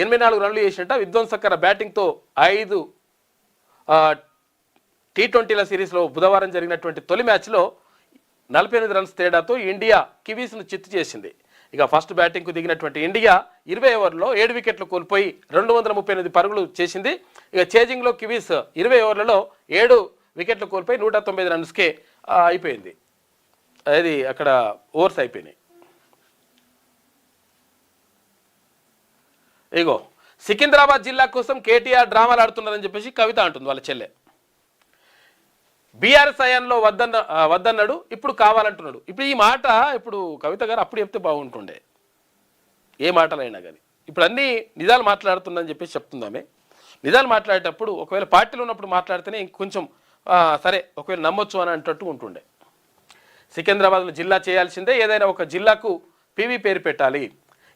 A: 84 రన్లు చేసినట్ట. విధ్వంసకర బ్యాటింగ్తో 5 T20ల సిరీస్లో బుధవారం జరిగినటువంటి తొలి మ్యాచ్లో 48 రన్స్ తేడాతో ఇండియా కివీస్ను చిత్తు చేసింది. ఇక ఫస్ట్ బ్యాటింగ్కు దిగినటువంటి ఇండియా 20 ఓవర్లలో 7 వికెట్లు కోల్పోయి 238 పరుగులు చేసింది. ఇక చేజింగ్లో కివీస్ 20 ఓవర్లలో 7 వికెట్లు కోల్పోయి 190 రన్స్కే అయిపోయింది. అది అక్కడ ఓవర్స్ అయిపోయినాయి. ఇగో సికింద్రాబాద్ జిల్లా కోసం కేటీఆర్ డ్రామాలు ఆడుతున్నారని చెప్పేసి కవిత అంటుంది, వాళ్ళ చెల్లె. బీఆర్ఎస్ హయాంలో వద్దన్నాడు, ఇప్పుడు కావాలంటున్నాడు. ఇప్పుడు ఈ మాట ఇప్పుడు కవిత గారు అప్పుడు చెప్తే బాగుంటుండే, ఏ మాటలైనా కానీ. ఇప్పుడు అన్నీ నిజాలు మాట్లాడుతుందని చెప్పేసి చెప్తుందామే. నిజాలు మాట్లాడేటప్పుడు ఒకవేళ పార్టీలో ఉన్నప్పుడు మాట్లాడితేనే ఇంకొంచెం సరే ఒకవేళ నమ్మొచ్చు అని అంటట్టు ఉంటుండే. సికింద్రాబాద్లో జిల్లా చేయాల్సిందే, ఏదైనా ఒక జిల్లాకు పివి పేరు పెట్టాలి.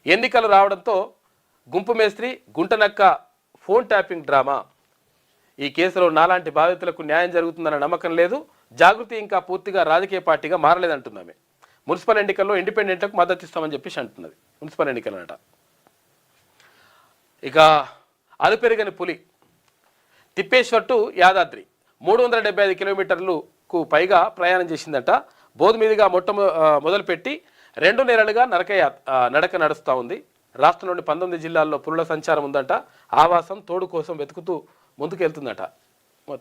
A: ఎన్నికలు రావడంతో గుంపు మేస్త్రి గుంటనక్క ఫోన్ ట్యాపింగ్ డ్రామా. ఈ కేసులో నాలాంటి బాధితులకు న్యాయం జరుగుతుందన్న నమ్మకం లేదు. జాగృతి ఇంకా పూర్తిగా రాజకీయ పార్టీగా మారలేదంటున్నామే. మున్సిపల్ ఎన్నికల్లో ఇండిపెండెంట్లకు మద్దతు ఇస్తామని చెప్పేసి అంటున్నది. మున్సిపల్ ఎన్నికలనట. ఇక అలుపెరగని పులి. తిప్పేశ్వర్ టు యాదాద్రి 375 కిలోమీటర్లకు పైగా ప్రయాణం చేసిందట. బోధ్ మీదుగా మొదలుపెట్టి 2 నెలలుగా నడక నడుస్తూ ఉంది. రాష్ట్రంలోని 19 జిల్లాల్లో పులుల సంచారం ఉందంట. ఆవాసం తోడు కోసం వెతుకుతూ ముందుకెళ్తుందట.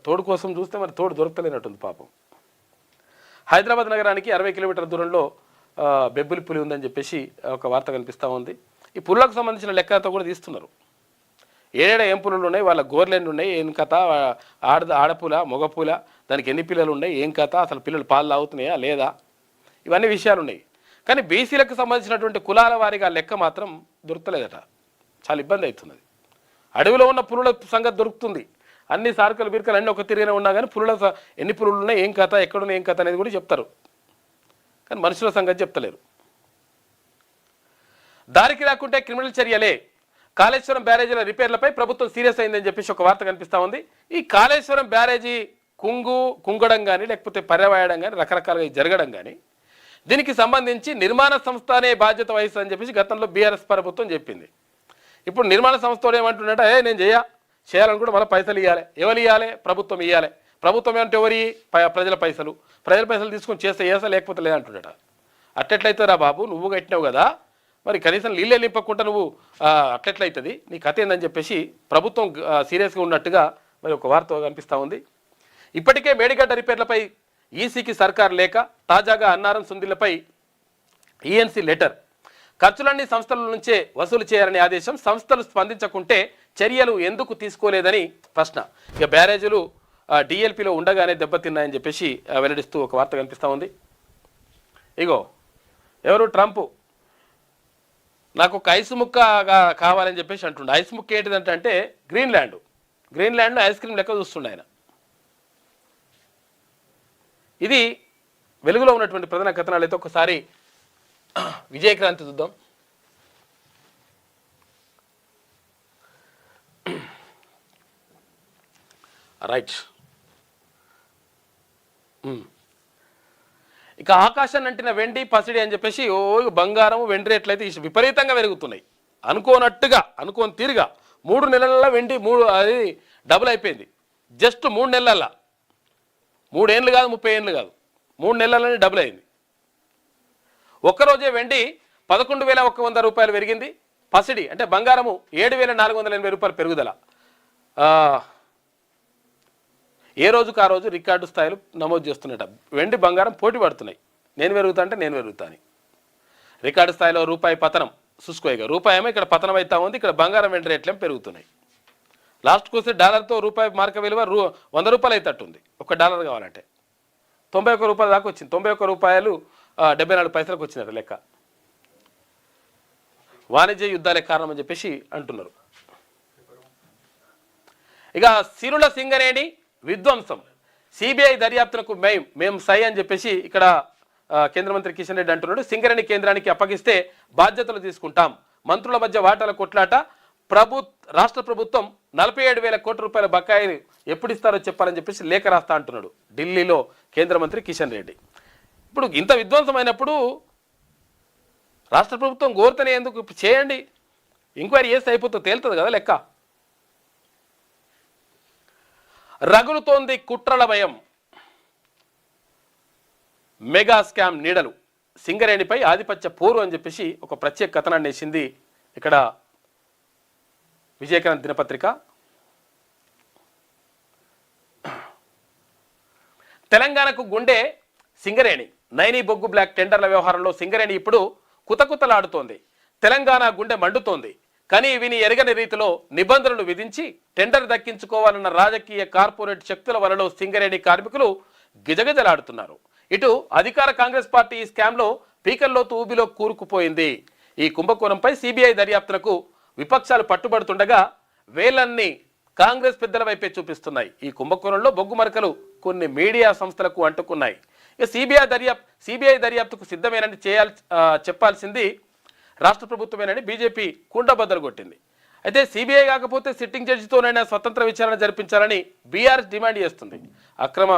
A: తోడు కోసం చూస్తే మరి తోడు దొరకలేనట్టుంది పాపం. హైదరాబాద్ నగరానికి 60 కిలోమీటర్ల దూరంలో బెబ్బులి పులి ఉందని చెప్పేసి ఒక వార్త కనిపిస్తూ ఉంది. ఈ పులులకు సంబంధించిన లెక్కలతో కూడా తీస్తున్నారు. ఏడేడ ఏం పులులు ఉన్నాయి, వాళ్ళ గోర్లెన్ని ఉన్నాయి, ఏం కథ, ఆడపుల మగపుల, దానికి ఎన్ని పిల్లలు ఉన్నాయి, ఏం కథ, అసలు పిల్లలు పాలు తాగుతున్నాయా లేదా, ఇవన్నీ విషయాలు ఉన్నాయి. కానీ బీసీలకు సంబంధించినటువంటి కులాల వారిగా లెక్క మాత్రం దొరకలేదట. చాలా ఇబ్బంది అవుతున్నది. అడవిలో ఉన్న పులుల సంగతి దొరుకుతుంది. అన్ని సార్కలు బిర్కలు అన్నీ ఒక తిరిగినే ఉన్నా కానీ ఎన్ని పులులు ఉన్నాయి, ఏం కథ, ఎక్కడున్నాయి, ఏం కథ అనేది కూడా చెప్తారు. కానీ మనుషుల సంగతి చెప్తలేరు. దారికి రాకుంటే క్రిమినల్ చర్యలే. కాళేశ్వరం బ్యారేజీల రిపేర్లపై ప్రభుత్వం సీరియస్ అయిందని చెప్పేసి ఒక వార్త కనిపిస్తూ ఉంది. ఈ కాళేశ్వరం బ్యారేజీ కుంగడం కానీ లేకపోతే పర్యవేయడం కానీ రకరకాలుగా జరగడం కానీ దీనికి సంబంధించి నిర్మాణ సంస్థ అనే బాధ్యత వహిస్తుందని చెప్పేసి గతంలో బీఆర్ఎస్ ప్రభుత్వం చెప్పింది. ఇప్పుడు నిర్మాణ సంస్థ ఏమంటున్నట్ట, నేను చేయాలనుకుంటే మళ్ళీ పైసలు ఇవ్వాలి. ఎవరు ఇవ్వాలి? ప్రభుత్వం ఇవ్వాలి. ప్రభుత్వం ఏమంటే ఎవరి ప్రజల పైసలు తీసుకొని చేస్తా లేకపోతే లేదంటున్నట. అట్టెట్లయితే రా బాబు, నువ్వు కట్టినావు కదా, మరి కనీసం నీళ్ళే నింపకుండా నువ్వు అట్లెట్లయితుంది, నీ కథ ఏందని చెప్పేసి ప్రభుత్వం సీరియస్గా ఉన్నట్టుగా మరి ఒక వార్త కనిపిస్తూ ఉంది. ఇప్పటికే మేడిగడ్డ రిపేర్లపై ఈసీకి సర్కారు లేక, తాజాగా అన్నారం సుందిలపై ఈఎన్సీ లెటర్. ఖర్చులన్నీ సంస్థల నుంచే వసూలు చేయాలని ఆదేశం. సంస్థలు స్పందించకుంటే చర్యలు ఎందుకు తీసుకోలేదని ప్రశ్న. ఇక బ్యారేజీలు డిఎల్పిలో ఉండగానే దెబ్బతిన్నాయని చెప్పేసి వెల్లడిస్తూ ఒక వార్త కనిపిస్తూ ఉంది. ఇగో ఎవరు? ట్రంప్ నాకు ఒక ఐస్ ముక్క కావాలని చెప్పేసి అంటుండే. ఐస్ ముక్క ఏంటిదంటే గ్రీన్లాండ్లో ఐస్ క్రీమ్ లెక్క చూస్తుండే ఆయన. ఇది వెలుగులో ఉన్నటువంటి ప్రధాన కథనాలు. అయితే ఒకసారి విజయక్రాంతి చూద్దాం. రైట్. ఇక ఆకాశాన్ని అంటిన వెండి పసిడి అని చెప్పేసి బంగారం వెండి రేట్లు అయితే విపరీతంగా పెరుగుతున్నాయి. అనుకోని తీరుగా 3 నెలల్లో వెండి అది డబుల్ అయిపోయింది. జస్ట్ 3 నెలల్లో, 3 ఏళ్ళు కాదు, 30 ఏళ్ళు కాదు, 3 నెలల్లోనే డబుల్ అయింది. ఒక్కరోజే వెండి 11,100 రూపాయలు పెరిగింది. పసిడి అంటే బంగారము 7,480 రూపాయలు పెరుగుదల. ఏ రోజుకు ఆ రోజు రికార్డు స్థాయిలు నమోదు చేస్తున్నట. వెండి బంగారం పోటీ పడుతున్నాయి. నేను పెరుగుతా అంటే నేను పెరుగుతాను. రికార్డు స్థాయిలో రూపాయి పతనం చూసుకోగా. రూపాయి ఏమో ఇక్కడ పతనం అవుతా ఉంది, ఇక్కడ బంగారం వెండి రేట్లేమో పెరుగుతున్నాయి. లాస్ట్కి వస్తే డాలర్తో రూపాయి మార్క విలువ 100 రూపాయలు అవుతట్టుంది. $1 కావాలంటే 91 రూపాయల దాకా వచ్చింది. 91 రూపాయలు 74 పైసలకు వచ్చినట్టు లెక్క. వాణిజ్య యుద్ధాలే కారణం అని చెప్పేసి అంటున్నారు. ఇక సిరుల సింగరేణి విధ్వంసం, సిబిఐ దర్యాప్తులకు మేము సై అని చెప్పేసి ఇక్కడ కేంద్ర మంత్రి కిషన్ రెడ్డి అంటున్నాడు. సింగరేణి కేంద్రానికి అప్పగిస్తే బాధ్యతలు తీసుకుంటాం. మంత్రుల మధ్య వాటాల కొట్లాట. రాష్ట్ర ప్రభుత్వం 47,000 కోట్ల రూపాయల బకాయిలు ఎప్పుడు ఇస్తారో చెప్పాలని చెప్పేసి లేఖ రాస్తా అంటున్నాడు ఢిల్లీలో కేంద్ర మంత్రి కిషన్ రెడ్డి. ఇప్పుడు ఇంత విధ్వంసమైనప్పుడు రాష్ట్ర ప్రభుత్వం గోర్తనే ఎందుకు చేయండి, ఎంక్వైరీ చేస్తే అయిపోతుంది, తేలుతుంది కదా లెక్క. రగులుతోంది కుట్రల భయం. మెగా స్కామ్ నీడలు. సింగరేణిపై ఆధిపత్య పోరు అని చెప్పేసి ఒక ప్రత్యేక కథనాన్ని వేసింది ఇక్కడ విజయక్రాంతి దినపత్రిక. తెలంగాణకు గుండె సింగరేణి. నైనీ బొగ్గు బ్లాక్ టెండర్ల వ్యవహారంలో సింగరేణి ఇప్పుడు కుతకుతలాడుతోంది. తెలంగాణ గుండె మండుతోంది. కానీ విని ఎరగని రీతిలో నిబంధనలు విధించి టెండర్ దక్కించుకోవాలన్న రాజకీయ కార్పొరేట్ శక్తుల వలలో సింగరేణి కార్మికులు గిజగిజలాడుతున్నారు. ఇటు అధికార కాంగ్రెస్ పార్టీ ఈ స్కామ్లో పీకల్లోతు ఊబిలో కూరుకుపోయింది. ఈ కుంభకోణంపై సిబిఐ దర్యాప్తులకు విపక్షాలు పట్టుబడుతుండగా వేలన్నీ కాంగ్రెస్ పెద్దల వైపే చూపిస్తున్నాయి. ఈ కుంభకోణంలో బొగ్గు మరకలు కొన్ని మీడియా సంస్థలకు అంటుకున్నాయి. ఇక సిబిఐ దర్యాప్తుకు సిద్ధమేనని చెప్పాల్సింది రాష్ట్ర ప్రభుత్వమేనని బీజేపీ కుండబద్దలు కొట్టింది. అయితే సిబిఐ కాకపోతే సిట్టింగ్ జడ్జితోనైనా స్వతంత్ర విచారణ జరిపించాలని బీఆర్ఎస్ డిమాండ్ చేస్తుంది. అక్రమ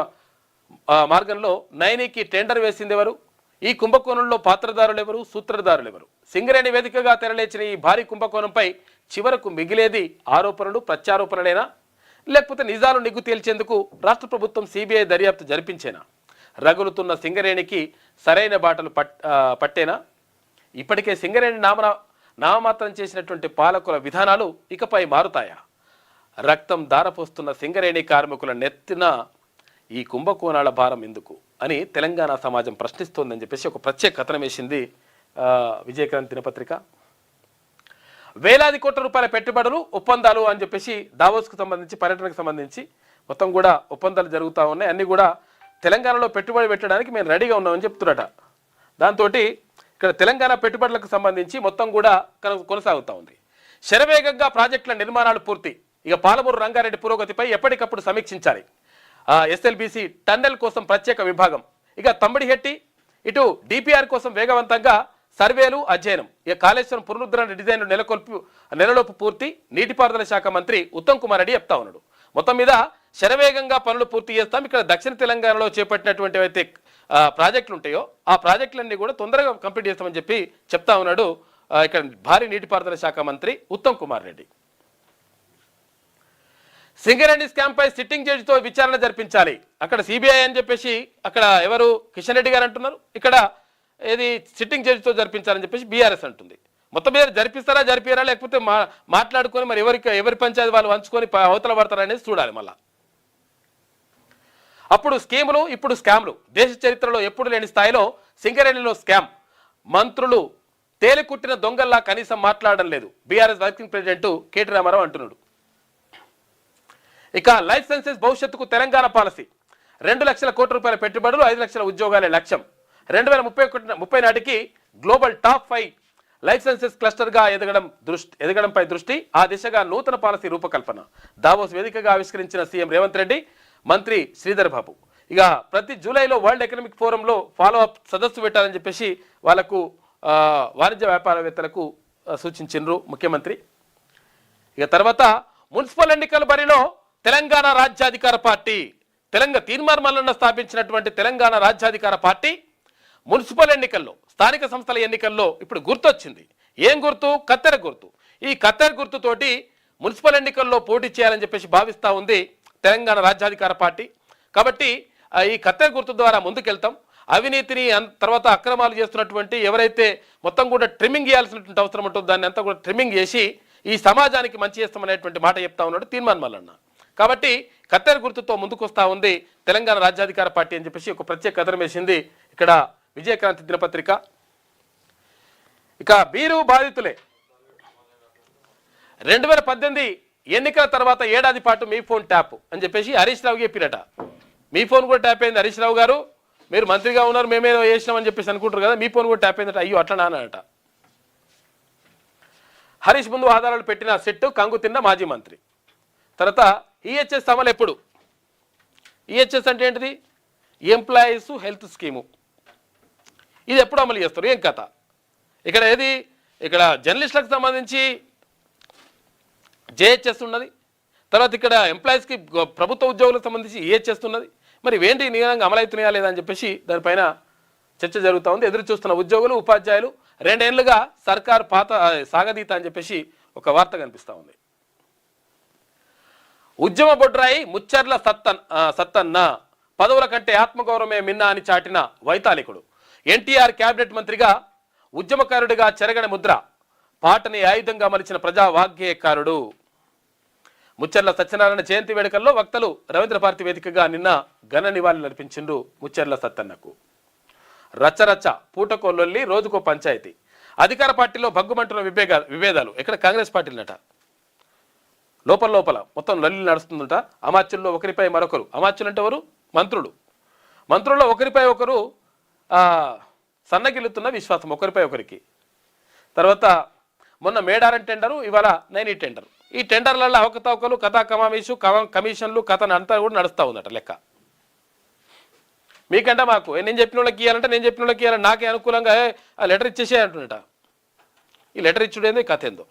A: మార్గంలో నైనీకి టెండర్ వేసింది ఎవరు? ఈ కుంభకోణంలో పాత్రదారులు ఎవరు? సూత్రధారులు ఎవరు? సింగరేణి వేదికగా తెరలేచిన ఈ భారీ కుంభకోణంపై చివరకు మిగిలేది ఆరోపణలు, ప్రత్యారోపణలేనా? లేకపోతే నిజాలు నిగ్గు తేల్చేందుకు రాష్ట్ర ప్రభుత్వం సిబిఐ దర్యాప్తు జరిపించేనా? రగులుతున్న సింగరేణికి సరైన బాటలు పట్టేనా? ఇప్పటికే సింగరేణి నామమాత్రం చేసినటువంటి పాలకుల విధానాలు ఇకపై మారుతాయా? రక్తం దారపోస్తున్న సింగరేణి కార్మికుల నెత్తిన ఈ కుంభకోణాల భారం ఎందుకు అని తెలంగాణ సమాజం ప్రశ్నిస్తోందని చెప్పేసి ఒక ప్రత్యేక కథనం వేసింది విజయక్రాంతి దినపత్రిక. వేలాది కోట్ల రూపాయల పెట్టుబడులు ఒప్పందాలు అని చెప్పేసి దావోస్కు సంబంధించి పర్యటనకు సంబంధించి మొత్తం కూడా ఒప్పందాలు జరుగుతూ ఉన్నాయి. అన్నీ కూడా తెలంగాణలో పెట్టుబడి పెట్టడానికి మేము రెడీగా ఉన్నామని చెప్తున్నట. దాంతో ఇక్కడ తెలంగాణ పెట్టుబడులకు సంబంధించి మొత్తం కూడా కొనసాగుతూ ఉంది. శరవేగంగా ప్రాజెక్టుల నిర్మాణాలు పూర్తి. ఇక పాలమూరు రంగారెడ్డి పురోగతిపై ఎప్పటికప్పుడు సమీక్షించాలి. ఎస్ఎల్బీసీ టన్నెల్ కోసం ప్రత్యేక విభాగం. ఇక తమ్మిడిహెట్టి ఇటు డిపిఆర్ కోసం వేగవంతంగా సర్వేలు అధ్యయనం. ఇక కాళేశ్వరం పునరుద్ధరణ డిజైన్లు నెలలోపు పూర్తి. నీటిపారుదల శాఖ మంత్రి ఉత్తమ్ కుమార్ రెడ్డి చెప్తా ఉన్నాడు. మొత్తం మీద శరవేగంగా పనులు పూర్తి చేస్తాం. ఇక్కడ దక్షిణ తెలంగాణలో చేపట్టినటువంటి అయితే ప్రాజెక్టులు ఉంటాయో ఆ ప్రాజెక్టులన్నీ కూడా తొందరగా కంప్లీట్ చేస్తామని చెప్పి చెప్తా ఉన్నాడు ఇక్కడ భారీ నీటిపారుదల శాఖ మంత్రి ఉత్తమ్ కుమార్ రెడ్డి. సింగరేణి స్కామ్ పై సిట్టింగ్ జడ్జితో విచారణ జరిపించాలి. అక్కడ సిబిఐ అని చెప్పేసి అక్కడ ఎవరు కిషన్ రెడ్డి గారు అంటున్నారు, ఇక్కడ ఏది సిట్టింగ్ జడ్జితో జరిపించాలని చెప్పేసి బీఆర్ఎస్ అంటుంది. మొత్తం మీద జరిపిస్తారా జరిపియారా లేకపోతే మాట్లాడుకొని మరి ఎవరి పంచాయతీ వాళ్ళు వంచుకొని అవతల పడతారా అనేది చూడాలి. మళ్ళా అప్పుడు స్కీములు ఇప్పుడు స్కామ్లు. దేశ చరిత్రలో ఎప్పుడు లేని స్థాయిలో సింగరేణిలో స్కామ్. మంత్రులు తేలికుట్టిన దొంగల్లా కనీసం మాట్లాడడం లేదు. BRS working president KT Rama Rao అంటున్నాడు. ఇక లైఫ్ సైన్సెస్ భవిష్యత్తుకు తెలంగాణ పాలసీ. 2 లక్షల కోట్ల రూపాయల పెట్టుబడులు, 5 లక్షల ఉద్యోగాలే లక్ష్యం. 2030 నాటికి గ్లోబల్ టాప్ 5 లైఫ్ సైన్సెస్ క్లస్టర్గా ఎదగడంపై దృష్టి. ఆ దిశగా నూతన పాలసీ రూపకల్పన. దావోస్ వేదికగా ఆవిష్కరించిన సీఎం రేవంత్ రెడ్డి, మంత్రి శ్రీధర్ బాబు. ఇక ప్రతి జూలైలో వరల్డ్ ఎకనామిక్ ఫోరంలో ఫాలో అప్ సదస్సు పెట్టాలని చెప్పేసి వాళ్లకు వాణిజ్య వ్యాపారవేత్తలకు సూచించారు ముఖ్యమంత్రి. ఇక తర్వాత మున్సిపల్ ఎన్నికల బరిలో తెలంగాణ రాజ్యాధికార పార్టీ. తీన్మార్ మల్లన్న స్థాపించినటువంటి తెలంగాణ రాజ్యాధికార పార్టీ మున్సిపల్ ఎన్నికల్లో, స్థానిక సంస్థల ఎన్నికల్లో ఇప్పుడు గుర్తొచ్చింది. ఏం గుర్తు? కత్తెర గుర్తు. ఈ కత్తెర గుర్తుతోటి మున్సిపల్ ఎన్నికల్లో పోటీ చేయాలని చెప్పేసి భావిస్తూ ఉంది తెలంగాణ రాజ్యాధికార పార్టీ. కాబట్టి ఈ కత్తెర గుర్తు ద్వారా ముందుకెళ్తాం. అవినీతిని తర్వాత అక్రమాలు చేస్తున్నటువంటి ఎవరైతే మొత్తం కూడా ట్రిమ్మింగ్ చేయాల్సినటువంటి అవసరం ఉంటుందో దాన్ని అంతా కూడా ట్రిమ్మింగ్ చేసి ఈ సమాజానికి మంచి చేస్తామనేటువంటి మాట చెప్తా ఉన్నాడు తీన్మార్ మల్లన్న. కాబట్టి కత్తెర గుర్తుతో ముందుకు వస్తూ ఉంది తెలంగాణ రాజ్యాధికార పార్టీ అని చెప్పేసి ఒక ప్రత్యేక కథనం వేసింది ఇక్కడ విజయక్రాంతి దినపత్రిక. ఇక బీరు బాధితులే. 2018 ఎన్నికల తర్వాత ఏడాది పాటు మీ ఫోన్ ట్యాప్ అని చెప్పేసి హరీష్ రావు చెప్పినట. మీ ఫోన్ కూడా ట్యాప్ అయింది హరీష్ రావు గారు, మీరు మంత్రిగా ఉన్నారు, మేమేదో చేసినామని చెప్పేసి అనుకుంటారు కదా, మీ ఫోన్ కూడా ట్యాప్ అయిందట. అయ్యో అట్లా నానట. హరీష్ ముందు ఆధారాలు పెట్టిన సెట్టు కంగు తిన్న మాజీ మంత్రి. తర్వాత ఈహెచ్ఎస్ అమలు ఎప్పుడు? ఈహెచ్ఎస్ అంటే ఏంటిది? Employees health scheme. ఇది ఎప్పుడు అమలు చేస్తారు? ఏం కథ? ఇక్కడ జర్నలిస్టులకు సంబంధించి జేహెచ్ఎస్ ఉన్నది, తర్వాత ఇక్కడ ఎంప్లాయీస్కి ప్రభుత్వ ఉద్యోగులకు సంబంధించి ఈహెచ్ఎస్ ఉన్నది. మరి ఏంటి నిజంగా అమలవుతున్నాయా లేదా అని చెప్పేసి దానిపైన చర్చ జరుగుతూ ఉంది. ఎదురు చూస్తున్న ఉద్యోగులు, ఉపాధ్యాయులు. 2 ఏళ్లుగా సర్కారు సాగదీత అని చెప్పేసి ఒక వార్త కనిపిస్తూ ఉంది. ఉద్యమ బొడ్రాయి ముచ్చర్ల సత్తన్న పదవుల కంటే ఆత్మగౌరవమే మిన్నా అని చాటిన వైతాళికుడు. ఎన్టీఆర్ కేబినెట్ మంత్రిగా, ఉద్యమకారుడిగా చెరగని ముద్ర. పాటని ఆయుధంగా మలిచిన ప్రజా వాగ్గేయకారుడు. ముచ్చర్ల సత్యనారాయణ జయంతి వేడుకల్లో వక్తలు రవీంద్ర భారతి వేదికగా నిన్న ఘన నివాళులు అర్పించిండ్రు ముచ్చర్ల సత్తన్నకు. రచ్చరచ్చ, పూటకోల్లొల్లి, రోజుకో పంచాయతీ. అధికార పార్టీలో భగ్గుమంటున్న విభేదాలు. ఇక్కడ కాంగ్రెస్ పార్టీలట లోపల మొత్తం లల్లి నడుస్తుందట. అమాత్యుల్లో ఒకరిపై మరొకరు. అమాత్యులు అంటే ఎవరు? మంత్రుల్లో ఒకరిపై ఒకరు సన్నగిల్లుతున్న విశ్వాసం ఒకరిపై ఒకరికి. తర్వాత మొన్న మేడారం టెండరు, ఇవాళ నైని టెండర్. ఈ టెండర్లలో అవకతవకలు, కమిషన్లు కథ అంతా కూడా నడుస్తూ ఉందట లెక్క. మీకంటే మాకు నేను చెప్పిన వాళ్ళకి ఇవ్వాలంటే నేను చెప్పిన వాళ్ళకి ఇవ్వాలంటే నాకే అనుకూలంగా ఆ లెటర్ ఇచ్చేసే అంటున్నట. ఈ లెటర్ ఇచ్చుడేందో కథ ఏందో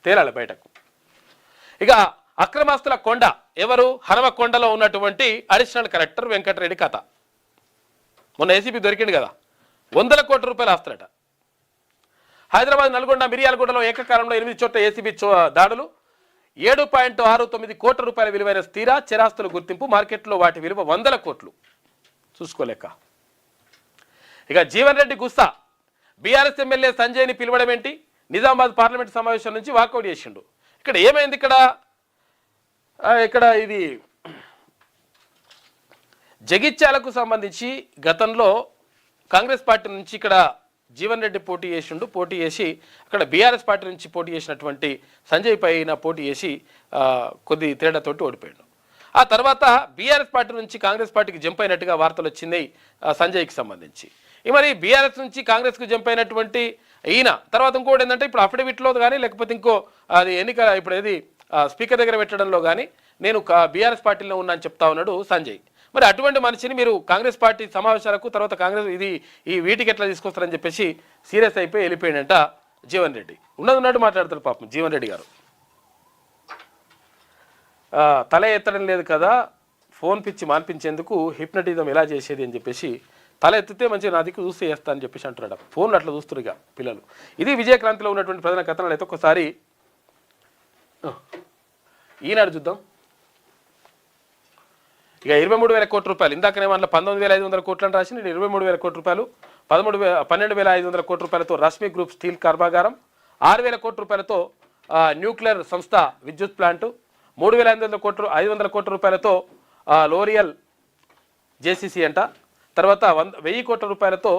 A: తేలాలి బయటకు. ఇక అక్రమాస్తుల కొండ ఎవరు? హనుమకొండలో ఉన్నటువంటి అడిషనల్ కలెక్టర్ వెంకటరెడ్డి కథ. మొన్న ఏసీబీ దొరికింది కదా, 100 కోట్ల రూపాయలు ఆస్తులట. హైదరాబాద్, నల్గొండ, మిర్యాలగూడలో ఏకకాలంలో 8 చోట్ల ఏసీబీ దాడులు. 7.69 కోట్ల రూపాయల విలువైన స్థిర చరాస్తుల గుర్తింపు, మార్కెట్లో వాటి విలువ 100 కోట్లు. చూసుకోలేక ఇక జీవన్ రెడ్డి గుస్సా, బీఆర్ఎస్ ఎమ్మెల్యే సంజయ్ని పిలవడం ఏంటి, నిజామాబాద్ పార్లమెంట్ సమావేశం నుంచి వాకౌట్ చేసిండు. ఇక్కడ ఏమైంది, ఇక్కడ ఇది జగిత్యాలకు సంబంధించి గతంలో కాంగ్రెస్ పార్టీ నుంచి ఇక్కడ జీవన్ రెడ్డి పోటీ చేసి అక్కడ బీఆర్ఎస్ పార్టీ నుంచి పోటీ చేసినటువంటి సంజయ్ పైన పోటీ చేసి కొద్ది తేడాతోటి ఓడిపోయాడు. ఆ తర్వాత బీఆర్ఎస్ పార్టీ నుంచి కాంగ్రెస్ పార్టీకి జంప్ అయినట్టుగా వార్తలు వచ్చినాయి సంజయ్కి సంబంధించి. మరి బీఆర్ఎస్ నుంచి కాంగ్రెస్కు జంప్ అయినటువంటి ఈయన తర్వాత ఇంకోటి ఏంటంటే ఇప్పుడు అఫిడవిట్లో కానీ లేకపోతే ఇంకో అది ఎన్నిక ఇప్పుడు ఏది స్పీకర్ దగ్గర పెట్టడంలో కానీ నేను బీఆర్ఎస్ పార్టీలో ఉన్నా అని చెప్తా ఉన్నాడు సంజయ్. మరి అటువంటి మనిషిని మీరు కాంగ్రెస్ పార్టీ సమావేశాలకు తర్వాత కాంగ్రెస్ ఈ వీటికి ఎట్లా తీసుకొస్తారని చెప్పేసి సీరియస్ అయిపోయి వెళ్ళిపోయాడంట జీవన్ రెడ్డి. ఉన్నట్టు మాట్లాడతారు పాపం జీవన్ రెడ్డి గారు. తల ఎత్తడం లేదు కదా, ఫోన్ పిచ్చి మాన్పించేందుకు హిప్నటిజం ఎలా చేసేది అని చెప్పేసి తల ఎత్తితే మంచిగా నా దిక్కు చూస్తే చేస్తా అని చెప్పేసి అంటున్నాడు. ఫోన్లు అట్లా చూస్తున్నారు ఇక పిల్లలు. ఇది విజయక్రాంతిలో ఉన్నటువంటి ప్రధాన కథనాలు. అయితే ఒకసారి ఈనాడు చూద్దాం. ఇక 23,000 కోట్ల రూపాయలు, ఇందాకనే వాళ్ళ 19,500 కోట్లు అని రాసి, నేను 23,000 కోట్ల రూపాయలు, 12,500 కోట్ల రూపాయలతో రశ్మి గ్రూప్ స్టీల్ కర్మాగారం, 6,000 కోట్ల రూపాయలతో న్యూక్లియర్ సంస్థ విద్యుత్ ప్లాంటు, 3,500 కోట్ల రూపాయలతో లోరియల్ జేసీసీ అంట, తర్వాత 1,000 కోట్ల రూపాయలతో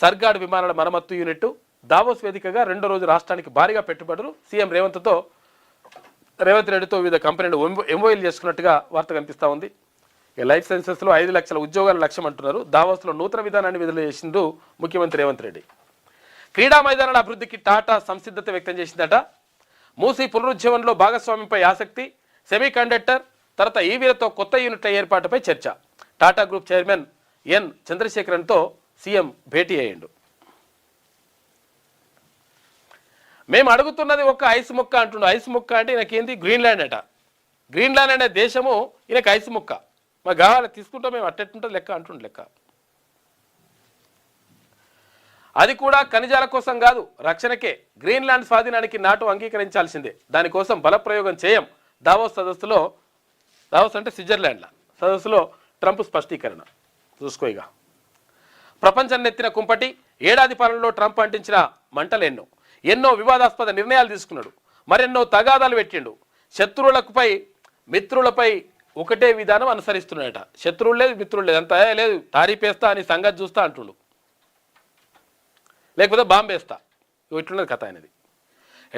A: సర్గాడ్ విమానాల మరమ్మత్తు యూనిట్, దావోస్ వేదికగా రెండో రోజు రాష్ట్రానికి భారీగా పెట్టుబడులు, సీఎం రేవంత్ రెడ్డితో వివిధ కంపెనీలు ఎంఓఎల్ చేసుకున్నట్టుగా వార్త కనిపిస్తూ ఉంది. లైఫ్ సైన్సెస్లో 5 లక్షల ఉద్యోగాల లక్ష్యం అంటున్నారు. దావోస్లో నూతన విధానాన్ని విడుదల చేసిండు ముఖ్యమంత్రి రేవంత్ రెడ్డి. క్రీడా మైదానాల అభివృద్ధికి టాటా సంసిద్ధత వ్యక్తం చేసిందట. మూసీ పునరుజ్జీవనంలో భాగస్వామ్యంపై ఆసక్తి, సెమీ కండక్టర్ తర్వాత ఈవీలతో కొత్త యూనిట్ల ఏర్పాటుపై చర్చ. టాటా గ్రూప్ చైర్మన్ ఎన్ చంద్రశేఖరన్తో సీఎం భేటీ అయ్యిండు. మేము అడుగుతున్నది ఒక ఐస్ ముక్క అంటుండు. ఐస్ ముక్క అంటే ఈయనకేంది, గ్రీన్లాండ్ అట. గ్రీన్లాండ్ అనే దేశము ఈయనకు ఐస్ ముక్క. మాకు కావాలి తీసుకుంటాం, మేము అట్టెట్టుంటుంది లెక్క అంటుండు లెక్క. అది కూడా ఖనిజాల కోసం కాదు, రక్షణకే. గ్రీన్లాండ్ స్వాధీనానికి నాటో అంగీకరించాల్సిందే, దానికోసం బలప్రయోగం చేయం. దావోస్ సదస్సులో, దావోస్ అంటే స్విట్జర్లాండ్లో సదస్సులో ట్రంప్ స్పష్టీకరణ. చూసుకో ఇక ప్రపంచం నెత్తిన కుంపటి, ఏడాది పాలనలో ట్రంప్ అంటించిన మంటలెన్నో, ఎన్నో వివాదాస్పద నిర్ణయాలు తీసుకున్నాడు, మరెన్నో తగాదాలు పెట్టిండు. శత్రువులపై మిత్రులపై ఒకటే విధానం అనుసరిస్తున్నాడట. శత్రువులు లేదు మిత్రులు లేదు, అంత లేదు తారీపేస్తా అని సంగతి చూస్తా అంటుండు, లేకపోతే బాంబేస్తా. ఇట్లున్నది కథ అనేది.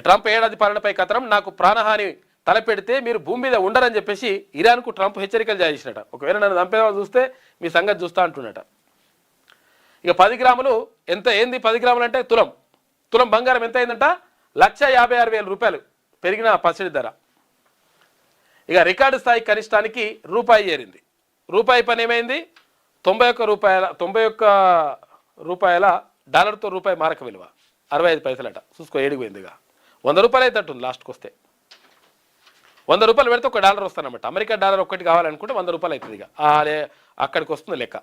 A: ట్రంప్ ఏడాది పాలనపై కథనం, నాకు ప్రాణహాని తలపెడితే మీరు భూమి మీద ఉండరని చెప్పేసి ఇరాన్కు ట్రంప్ హెచ్చరికలు జారీ చేసినట. ఒకవేళ నన్ను చంపేవాళ్ళు చూస్తే మీ సంగతి చూస్తా అంటున్నట. ఇక 10 గ్రాములు ఎంత ఏంది, 10 గ్రాములు అంటే తులం బంగారం ఎంత అయిందంట, 1,56,000 రూపాయలు పెరిగిన పసిడి ధర. ఇక రికార్డు స్థాయి కనిష్టానికి రూపాయి చేరింది. రూపాయి పని ఏమైంది, 91 రూపాయల డాలర్తో రూపాయి మారక విలువ 65 పైసలట. చూసుకో ఏడిపోయిందిగా. 100 రూపాయలు అయితే అంటుంది లాస్ట్కి వస్తే. 100 రూపాయలు పెడితే $1 వస్తానమాట. అమెరికా డాలర్ ఒక్కటి కావాలనుకుంటే 100 రూపాయలు అవుతుంది. ఇక అక్కడికి వస్తుంది లెక్క.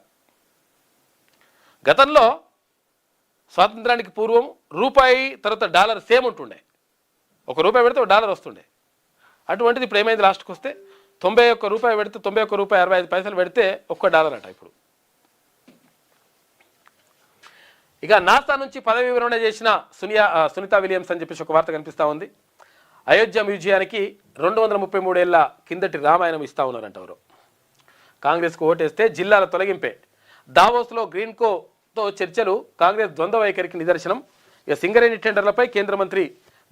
A: గతంలో స్వాతంత్రానికి పూర్వం రూపాయి తర్వాత డాలర్ సేమ్ ఉంటుండే. $1 పెడితే $1 వస్తుండే. అటువంటిది ఇప్పుడు ఏమైంది, లాస్ట్కి వస్తే 91 రూపాయలు పెడితే 91 రూపాయి 65 పైసలు పెడితే $1 అట ఇప్పుడు. ఇక నాసా నుంచి పదవి విరమణ చేసిన సునీతా విలియమ్స్ అని చెప్పేసి ఒక వార్త కనిపిస్తూ ఉంది. అయోధ్య మ్యూజియానికి 233 ఏళ్ల కిందటి రామాయణం ఇస్తా ఉన్నారంట ఎవరు. కాంగ్రెస్కు ఓటేస్తే జిల్లాల తొలగింపే. దావోస్లో గ్రీన్కోతో చర్చలు కాంగ్రెస్ ద్వంద్వ వైఖరికి నిదర్శనం. ఇక సింగరేణి టెండర్లపై కేంద్ర మంత్రి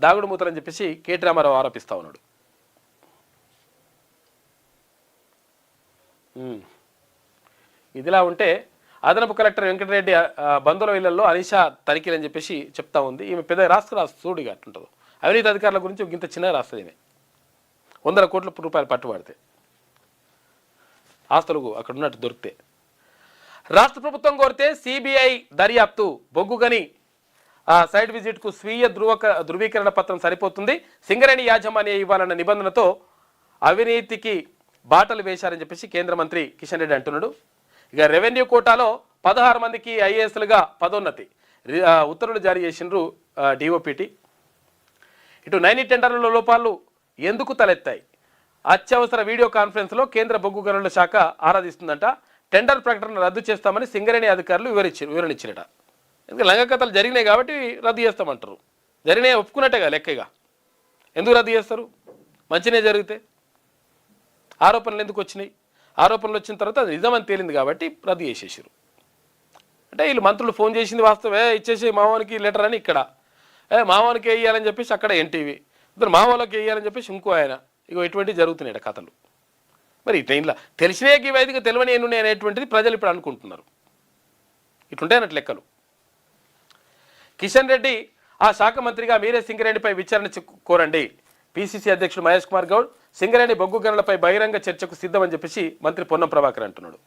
A: దాగుడు మూతలని చెప్పేసి కేటీ రామారావు ఆరోపిస్తూ ఉన్నాడు. ఇదిలా ఉంటే అదనపు కలెక్టర్ వెంకటరెడ్డి బంధువుల ఇళ్లలో అనీషా తనిఖీలు అని చెప్పేసి చెప్తా ఉంది. ఈమె పెద్ద రాష్ట్ర చూడుగా అట్లుంటుందో. అవినీతి అధికారుల గురించి ఇంత చిన్నగా రాస్తుంది ఈమె. 100 కోట్ల రూపాయలు పట్టుబడితే ఆస్తులు అక్కడ ఉన్నట్టు దొరికితే. రాష్ట్ర ప్రభుత్వం కోరితే సిబిఐ దర్యాప్తు. బొగ్గుగని సైట్ విజిట్కు స్వీయ ధృవీకరణ పత్రం సరిపోతుంది. సింగరేణి యాజమాన్య ఇవ్వాలన్న నిబంధనతో అవినీతికి బాటలు వేశారని చెప్పేసి కేంద్ర మంత్రి కిషన్ రెడ్డి అంటున్నాడు. ఇక రెవెన్యూ కోటాలో 16 మందికి ఐఏఎస్లుగా పదోన్నతి ఉత్తర్వులు జారీ చేసిండ్రు డిఓపిటి. ఇటు నైని టెండర్ల లోపాలు ఎందుకు తలెత్తాయి? అత్యవసర వీడియో కాన్ఫరెన్స్లో కేంద్ర బొగ్గు గనుల శాఖ ఆరాధిస్తుందంట. టెండర్ ప్రకటన రద్దు చేస్తామని సింగరేణి అధికారులు వివరణ ఇచ్చిరట. ఎందుకంటే లంగకథలు జరిగినాయి కాబట్టి రద్దు చేస్తామంటారు. జరిగినాయి ఒప్పుకున్నట్టేగా లెక్కగా. ఎందుకు రద్దు చేస్తారు? మంచినే జరిగితే. ఆరోపణలు ఎందుకు వచ్చినాయి? ఆరోపణలు వచ్చిన తర్వాత అది నిజమని తేలింది కాబట్టి రద్దు చేసేసారు. అంటే వీళ్ళు మంత్రులు ఫోన్ చేసింది వాస్తవే, ఇచ్చేసి మావానికి లెటర్ అని ఇక్కడ, మావానికి వేయాలని చెప్పేసి అక్కడ ఎన్టీవీ, ఇద్దరు మావాళ్ళకి వేయాలని చెప్పేసి ఇంకో ఆయన. ఇగో ఇటువంటివి జరుగుతున్నాయి కథలు. మరి ఈ ట్రైన్లో తెలిసినే ఈ వైదిక తెలివని ఎన్నున్నాయి అనేటువంటిది ప్రజలు ఇప్పుడు అనుకుంటున్నారు. ఇట్లుంటాయి అన్నట్టు లెక్కలు. కిషన్ రెడ్డి ఆ శాఖ మంత్రిగా మీరే సింగరేణిపై విచారణ కోరండి. పిసిసి అధ్యక్షుడు మహేష్ కుమార్ గౌడ్ సింగరేణి బొగ్గు గనులపై బహిరంగ చర్చకు సిద్ధమని చెప్పేసి మంత్రి పొన్నం ప్రభాకర్ అంటున్నాడు.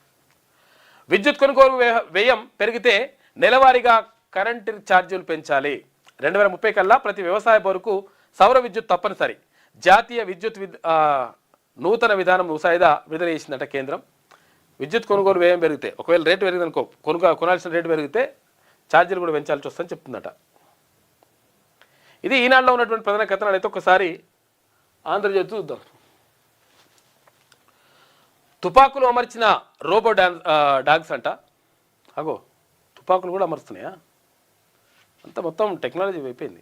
A: విద్యుత్ కొనుగోలు వ్యయం పెరిగితే నెలవారీగా కరెంటు ఛార్జీలు పెంచాలి. 2030 కల్లా ప్రతి వ్యవసాయ బోరుకు సౌర విద్యుత్ తప్పనిసరి. జాతీయ విద్యుత్ నూతన విధానం ముసాయిదా విడుదల చేసిందట కేంద్రం. విద్యుత్ కొనుగోలు వ్యయం పెరిగితే, ఒకవేళ రేటు పెరిగిందనుకో, కొనాల్సిన రేటు పెరిగితే ఛార్జీలు కూడా పెంచాల్సి వస్తుందని చెప్తుందట. ఇది ఈనాడులో ఉన్నటువంటి ప్రధాన కథనాలు. అయితే ఒకసారి ఆంధ్రజ్యోతి చూద్దాం. తుపాకులు అమర్చిన రోబో డాగ్స్ అంట. అగో తుపాకులు కూడా అమరుస్తున్నాయా? అంత మొత్తం టెక్నాలజీ అయిపోయింది.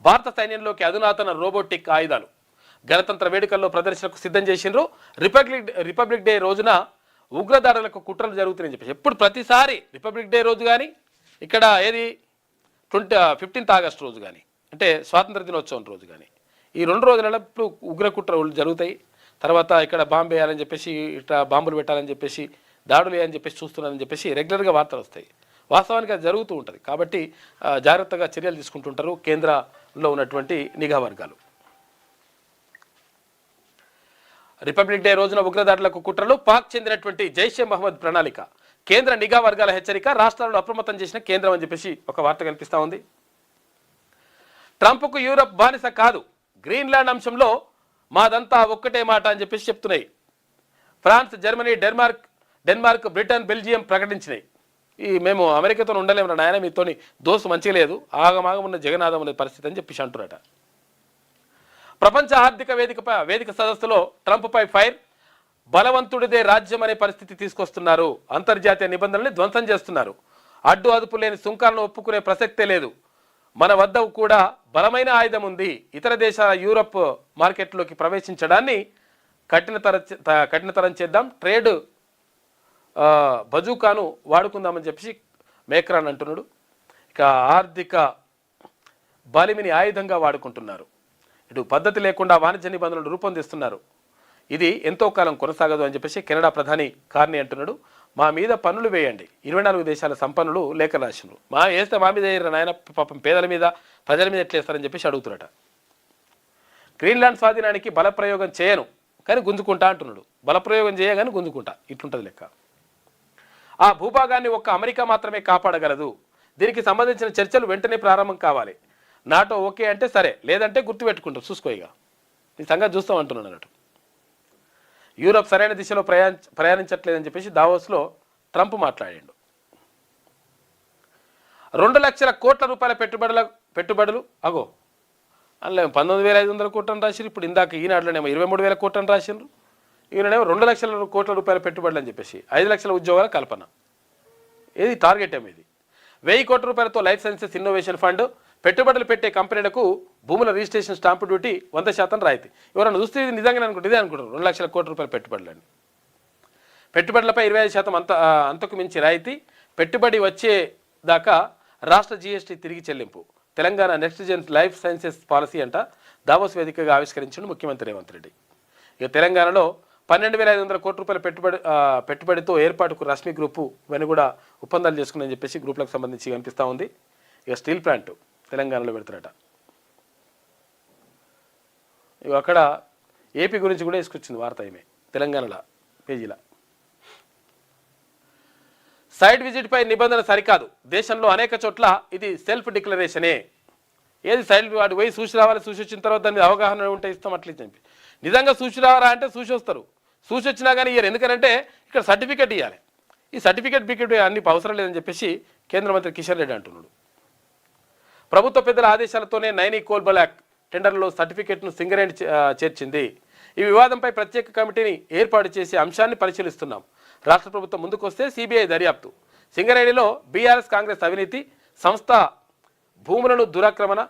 A: భారత సైన్యంలోకి అధునాతన రోబోటిక్ ఆయుధాలు గణతంత్ర వేడుకల్లో ప్రదర్శనకు సిద్ధం చేసిండ్రు. రిపబ్లిక్ డే రోజున ఉగ్రదాడులకు కుట్రలు జరుగుతున్నాయని చెప్పేసి ఎప్పుడు ప్రతిసారి రిపబ్లిక్ డే రోజు కానీ, ఇక్కడ ఏది 15th ఆగస్టు రోజు కానీ, అంటే స్వాతంత్ర దినోత్సవం రోజు కానీ, ఈ 2 రోజులలో ఇప్పుడు ఉగ్ర కుట్రలు జరుగుతాయి. తర్వాత ఇక్కడ బాంబు వేయాలని చెప్పేసి, ఇట్లా బాంబులు పెట్టాలని చెప్పేసి, దాడులు వేయాలని చెప్పేసి చూస్తున్నారని చెప్పేసి రెగ్యులర్గా వార్తలు వస్తాయి. వాస్తవానికి అది జరుగుతూ ఉంటుంది. కాబట్టి జాగ్రత్తగా చర్యలు తీసుకుంటుంటారు కేంద్రంలో ఉన్నటువంటి నిఘా వర్గాలు. రిపబ్లిక్ డే రోజున ఉగ్రదాడులకు కుట్రలు, పాక్ చెందినటువంటి జైషే మహమ్మద్ ప్రణాళిక, కేంద్ర నిఘా వర్గాల హెచ్చరిక, రాష్ట్రాలను అప్రమత్తం చేసిన కేంద్రం అని చెప్పేసి ఒక వార్త కనిపిస్తూ ఉంది. ట్రంప్కు యూరప్ బానిస కాదు, గ్రీన్లాండ్ అంశంలో మాదంతా ఒక్కటే మాట అని చెప్పేసి చెప్తున్నాయి. France, Germany, Denmark, Britain, Belgium ప్రకటించినాయి. మేము అమెరికాతో ఉండలేము నాయన, మీతోని దోస్తు మంచిగా లేదు, ఆగమాగం ఉన్న జగన్నాథం అనే పరిస్థితి అని చెప్పేసి అంటున్నారట. ప్రపంచ ఆర్థిక వేదిక సదస్సులో ట్రంప్పై ఫైర్, బలవంతుడిదే రాజ్యం అనే పరిస్థితి తీసుకొస్తున్నారు. అంతర్జాతీయ నిబంధనల్ని ధ్వంసం చేస్తున్నారు. అడ్డు అదుపు లేని సుంకాలను ఒప్పుకునే ప్రసక్తే లేదు. మన వద్ద కూడా బలమైన ఆయుధం ఉంది. ఇతర దేశాల యూరప్ మార్కెట్లోకి ప్రవేశించడాన్ని కఠినతరం చేద్దాం. ట్రేడ్ బజూకాను వాడుకుందామని చెప్పేసి మేక్రాన్ అంటున్నాడు. ఇక ఆర్థిక బలిమిని ఆయుధంగా వాడుకుంటున్నారు. ఇటు పద్ధతి లేకుండా వాణిజ్య నిబంధనలు రూపొందిస్తున్నారు. ఇది ఎంతో కాలం కొనసాగదు అని చెప్పేసి కెనడా ప్రధాని కార్నీ అంటున్నాడు. మా మీద పన్నులు వేయండి. 24 దేశాల సంపన్నులు లేఖ రాసినారు. వేస్తే మా మీద వేయరు నాయన, పాపం పేదల మీద ప్రజల మీద ఎట్లేస్తారని చెప్పేసి అడుగుతున్నారట. గ్రీన్లాండ్ స్వాధీనానికి బలప్రయోగం చేయను కానీ గుంజుకుంటా అంటున్నాడు. బలప్రయోగం చేయగానే గుంజుకుంటా, ఇట్లుంటుంది లెక్క. ఆ భూభాగాన్ని ఒక్క అమెరికా మాత్రమే కాపాడగలదు. దీనికి సంబంధించిన చర్చలు వెంటనే ప్రారంభం కావాలి. నాటో ఓకే అంటే సరే, లేదంటే గుర్తుపెట్టుకుంటారు, చూసుకోయిగా ఈ సంగతి చూస్తాం అంటున్నాడు అన్నట్టు. యూరప్ సరైన దిశలో ప్రయాణించట్లేదని చెప్పేసి దావోస్లో ట్రంప్ మాట్లాడాడు. 2 లక్షల కోట్ల రూపాయల పెట్టుబడులు అగో అందులో 19,500 కోట్లను రాసిరు. ఇప్పుడు ఇందాక ఈనాడులోనేమో 23,000 కోట్లను రాసిండ్రు. ఈయననేమో 2 లక్షల కోట్ల రూపాయల పెట్టుబడులు అని చెప్పేసి 5 లక్షల ఉద్యోగాల కల్పన. ఏది టార్గెట్ ఏమో ఇది. 1000 కోట్ల రూపాయలతో లైఫ్ సైన్సెస్ ఇన్నోవేషన్ ఫండ్, పెట్టుబడులు పెట్టే కంపెనీలకు భూముల రిజిస్ట్రేషన్ స్టాంపు డ్యూటీ 100% రాయితీ. ఎవరైనా చూస్తే ఇది నిజంగానే అనుకుంటే ఇదే అనుకుంటారు 2 లక్షల కోట్ల రూపాయల పెట్టుబడులని. పెట్టుబడులపై 25% అంతకు మించి రాయితీ. పెట్టుబడి వచ్చేదాకా రాష్ట్ర జీఎస్టీ తిరిగి చెల్లింపు. Telangana next gen life sciences policy అంట దావోస్ వేదికగా ఆవిష్కరించిన ముఖ్యమంత్రి రేవంత్ రెడ్డి. ఇక తెలంగాణలో 12,500 కోట్ల రూపాయల పెట్టుబడితో ఏర్పాటుకు రశ్మి గ్రూపు ఇవన్నీ కూడా ఒప్పందాలు చేసుకుందని చెప్పేసి గ్రూపులకు సంబంధించి కనిపిస్తూ ఉంది. ఇక స్టీల్ ప్లాంట్ తెలంగాణలో పెడతారట. ఇక అక్కడ ఏపీ గురించి కూడా వేసుకొచ్చింది వార్త ఏమే తెలంగాణలో పేజీల. సైడ్ విజిట్పై నిబంధన సరికాదు, దేశంలో అనేక చోట్ల ఇది సెల్ఫ్ డిక్లరేషనే. ఏది సైడ్ వాడు పోయి చూసి రావాలి, చూసి వచ్చిన తర్వాత దాని అవగాహన ఉంటే ఇస్తాం అట్లా చెప్పి. నిజంగా చూసి రావాలా అంటే చూసి వస్తారు, చూసి వచ్చినా కానీ ఇయ్యారు. ఎందుకంటే ఇక్కడ సర్టిఫికేట్ ఇవ్వాలి. ఈ సర్టిఫికేట్ అన్ని అవసరం లేదని చెప్పేసి కేంద్ర మంత్రి కిషన్ రెడ్డి అంటున్నాడు. ప్రభుత్వ పెద్దల ఆదేశాలతోనే నైనీ కోల్ టెండర్లో సర్టిఫికెట్ను సింగరేణి చేర్చింది. ఈ వివాదంపై ప్రత్యేక కమిటీని ఏర్పాటు చేసి అంశాన్ని పరిశీలిస్తున్నాం. రాష్ట్ర ప్రభుత్వం ముందుకొస్తే సిబిఐ దర్యాప్తు. సింగరేణిలో బీఆర్ఎస్ కాంగ్రెస్ అవినీతి, సంస్థ భూములను దురాక్రమణ,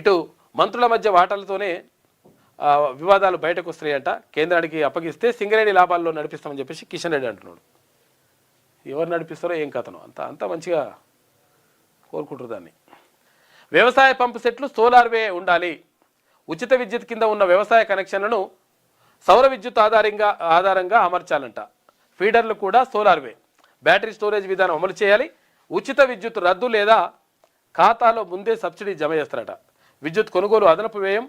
A: ఇటు మంత్రుల మధ్య వాటాలతోనే వివాదాలు బయటకు వస్తున్నాయంట. కేంద్రానికి అప్పగిస్తే సింగరేణి లాభాల్లో నడిపిస్తామని చెప్పేసి కిషన్ రెడ్డి అంటున్నాడు. ఎవరు నడిపిస్తారో ఏం కథనో అంత మంచిగా కోరుకుంటారు దాన్ని. వ్యవసాయ పంపు సెట్లు సోలార్వే ఉండాలి. ఉచిత విద్యుత్ కింద ఉన్న వ్యవసాయ కనెక్షన్లను సౌర విద్యుత్ ఆధారంగా అమర్చాలంట. ఫీడర్లు కూడా సోలార్వే. బ్యాటరీ స్టోరేజ్ విధానం అమలు చేయాలి. ఉచిత విద్యుత్ రద్దు లేదా ఖాతాలో ముందే సబ్సిడీ జమ చేస్తారట. విద్యుత్ కొనుగోలు అదనపు వ్యయం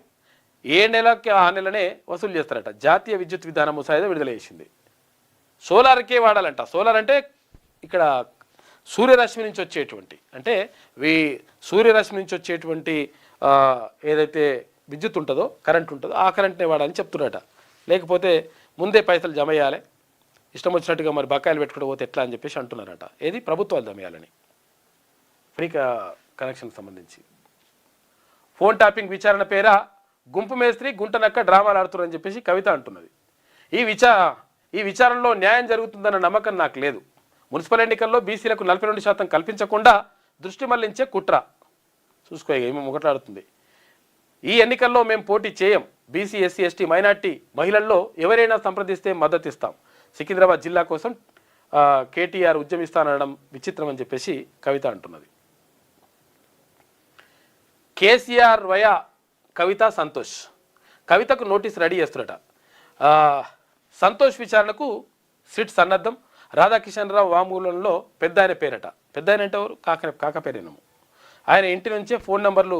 A: ఏ నెలకి ఆ నెలనే వసూలు చేస్తారట. జాతీయ విద్యుత్ విధాన ముసాయిదా విడుదల చేసింది. సోలార్కే వాడాలంట. సోలార్ అంటే ఇక్కడ సూర్యరశ్మి నుంచి వచ్చేటువంటి, అంటే సూర్యరశ్మి నుంచి వచ్చేటువంటి ఏదైతే విద్యుత్ ఉంటుందో, కరెంట్ ఉంటుందో ఆ కరెంట్నే వాడాలని చెప్తున్నారట. లేకపోతే ముందే పైసలు జమ చేయాలి, ఇష్టం వచ్చినట్టుగా మరి బకాయిలు పెట్టుకుంటూ పోతే ఎట్లా అని చెప్పేసి అంటున్నారట. ఏది ప్రభుత్వాలు జమ చేయాలని. ఫ్రీ కనెక్షన్కి సంబంధించి ఫోన్ ట్యాపింగ్ విచారణ పేర గుంపు మేస్త్రి గుంటనక్క డ్రామాలు ఆడుతున్నారని చెప్పేసి కవిత అంటున్నది. ఈ విచారణలో న్యాయం జరుగుతుందన్న నమ్మకం నాకు లేదు. మున్సిపల్ ఎన్నికల్లో బీసీలకు 42% కల్పించకుండా దృష్టి మళ్లించే కుట్ర. చూసుకో ఏమో ముగట్లాడుతుంది. ఈ ఎన్నికల్లో మేము పోటీ చేయం. బీసీ, ఎస్సీ, ఎస్టీ, మైనార్టీ మహిళల్లో ఎవరైనా సంప్రదిస్తే మద్దతు ఇస్తాం. సికింద్రాబాద్ జిల్లా కోసం కేటీఆర్ ఉద్యమిస్తానడం విచిత్రం అని చెప్పేసి కవిత అంటున్నది. కేసీఆర్ వయ కవిత సంతోష్. కవితకు నోటీస్ రెడీ చేస్తున్నట. సంతోష్ విచారణకు సిట్ సన్నద్ధం. రాధాకిషన్ రావు వామూలంలో పెద్ద ఆయన పేరట. పెద్ద ఆయన అంటే ఎవరు? కాకపేరేనము. ఆయన ఇంటి నుంచే ఫోన్ నంబర్లు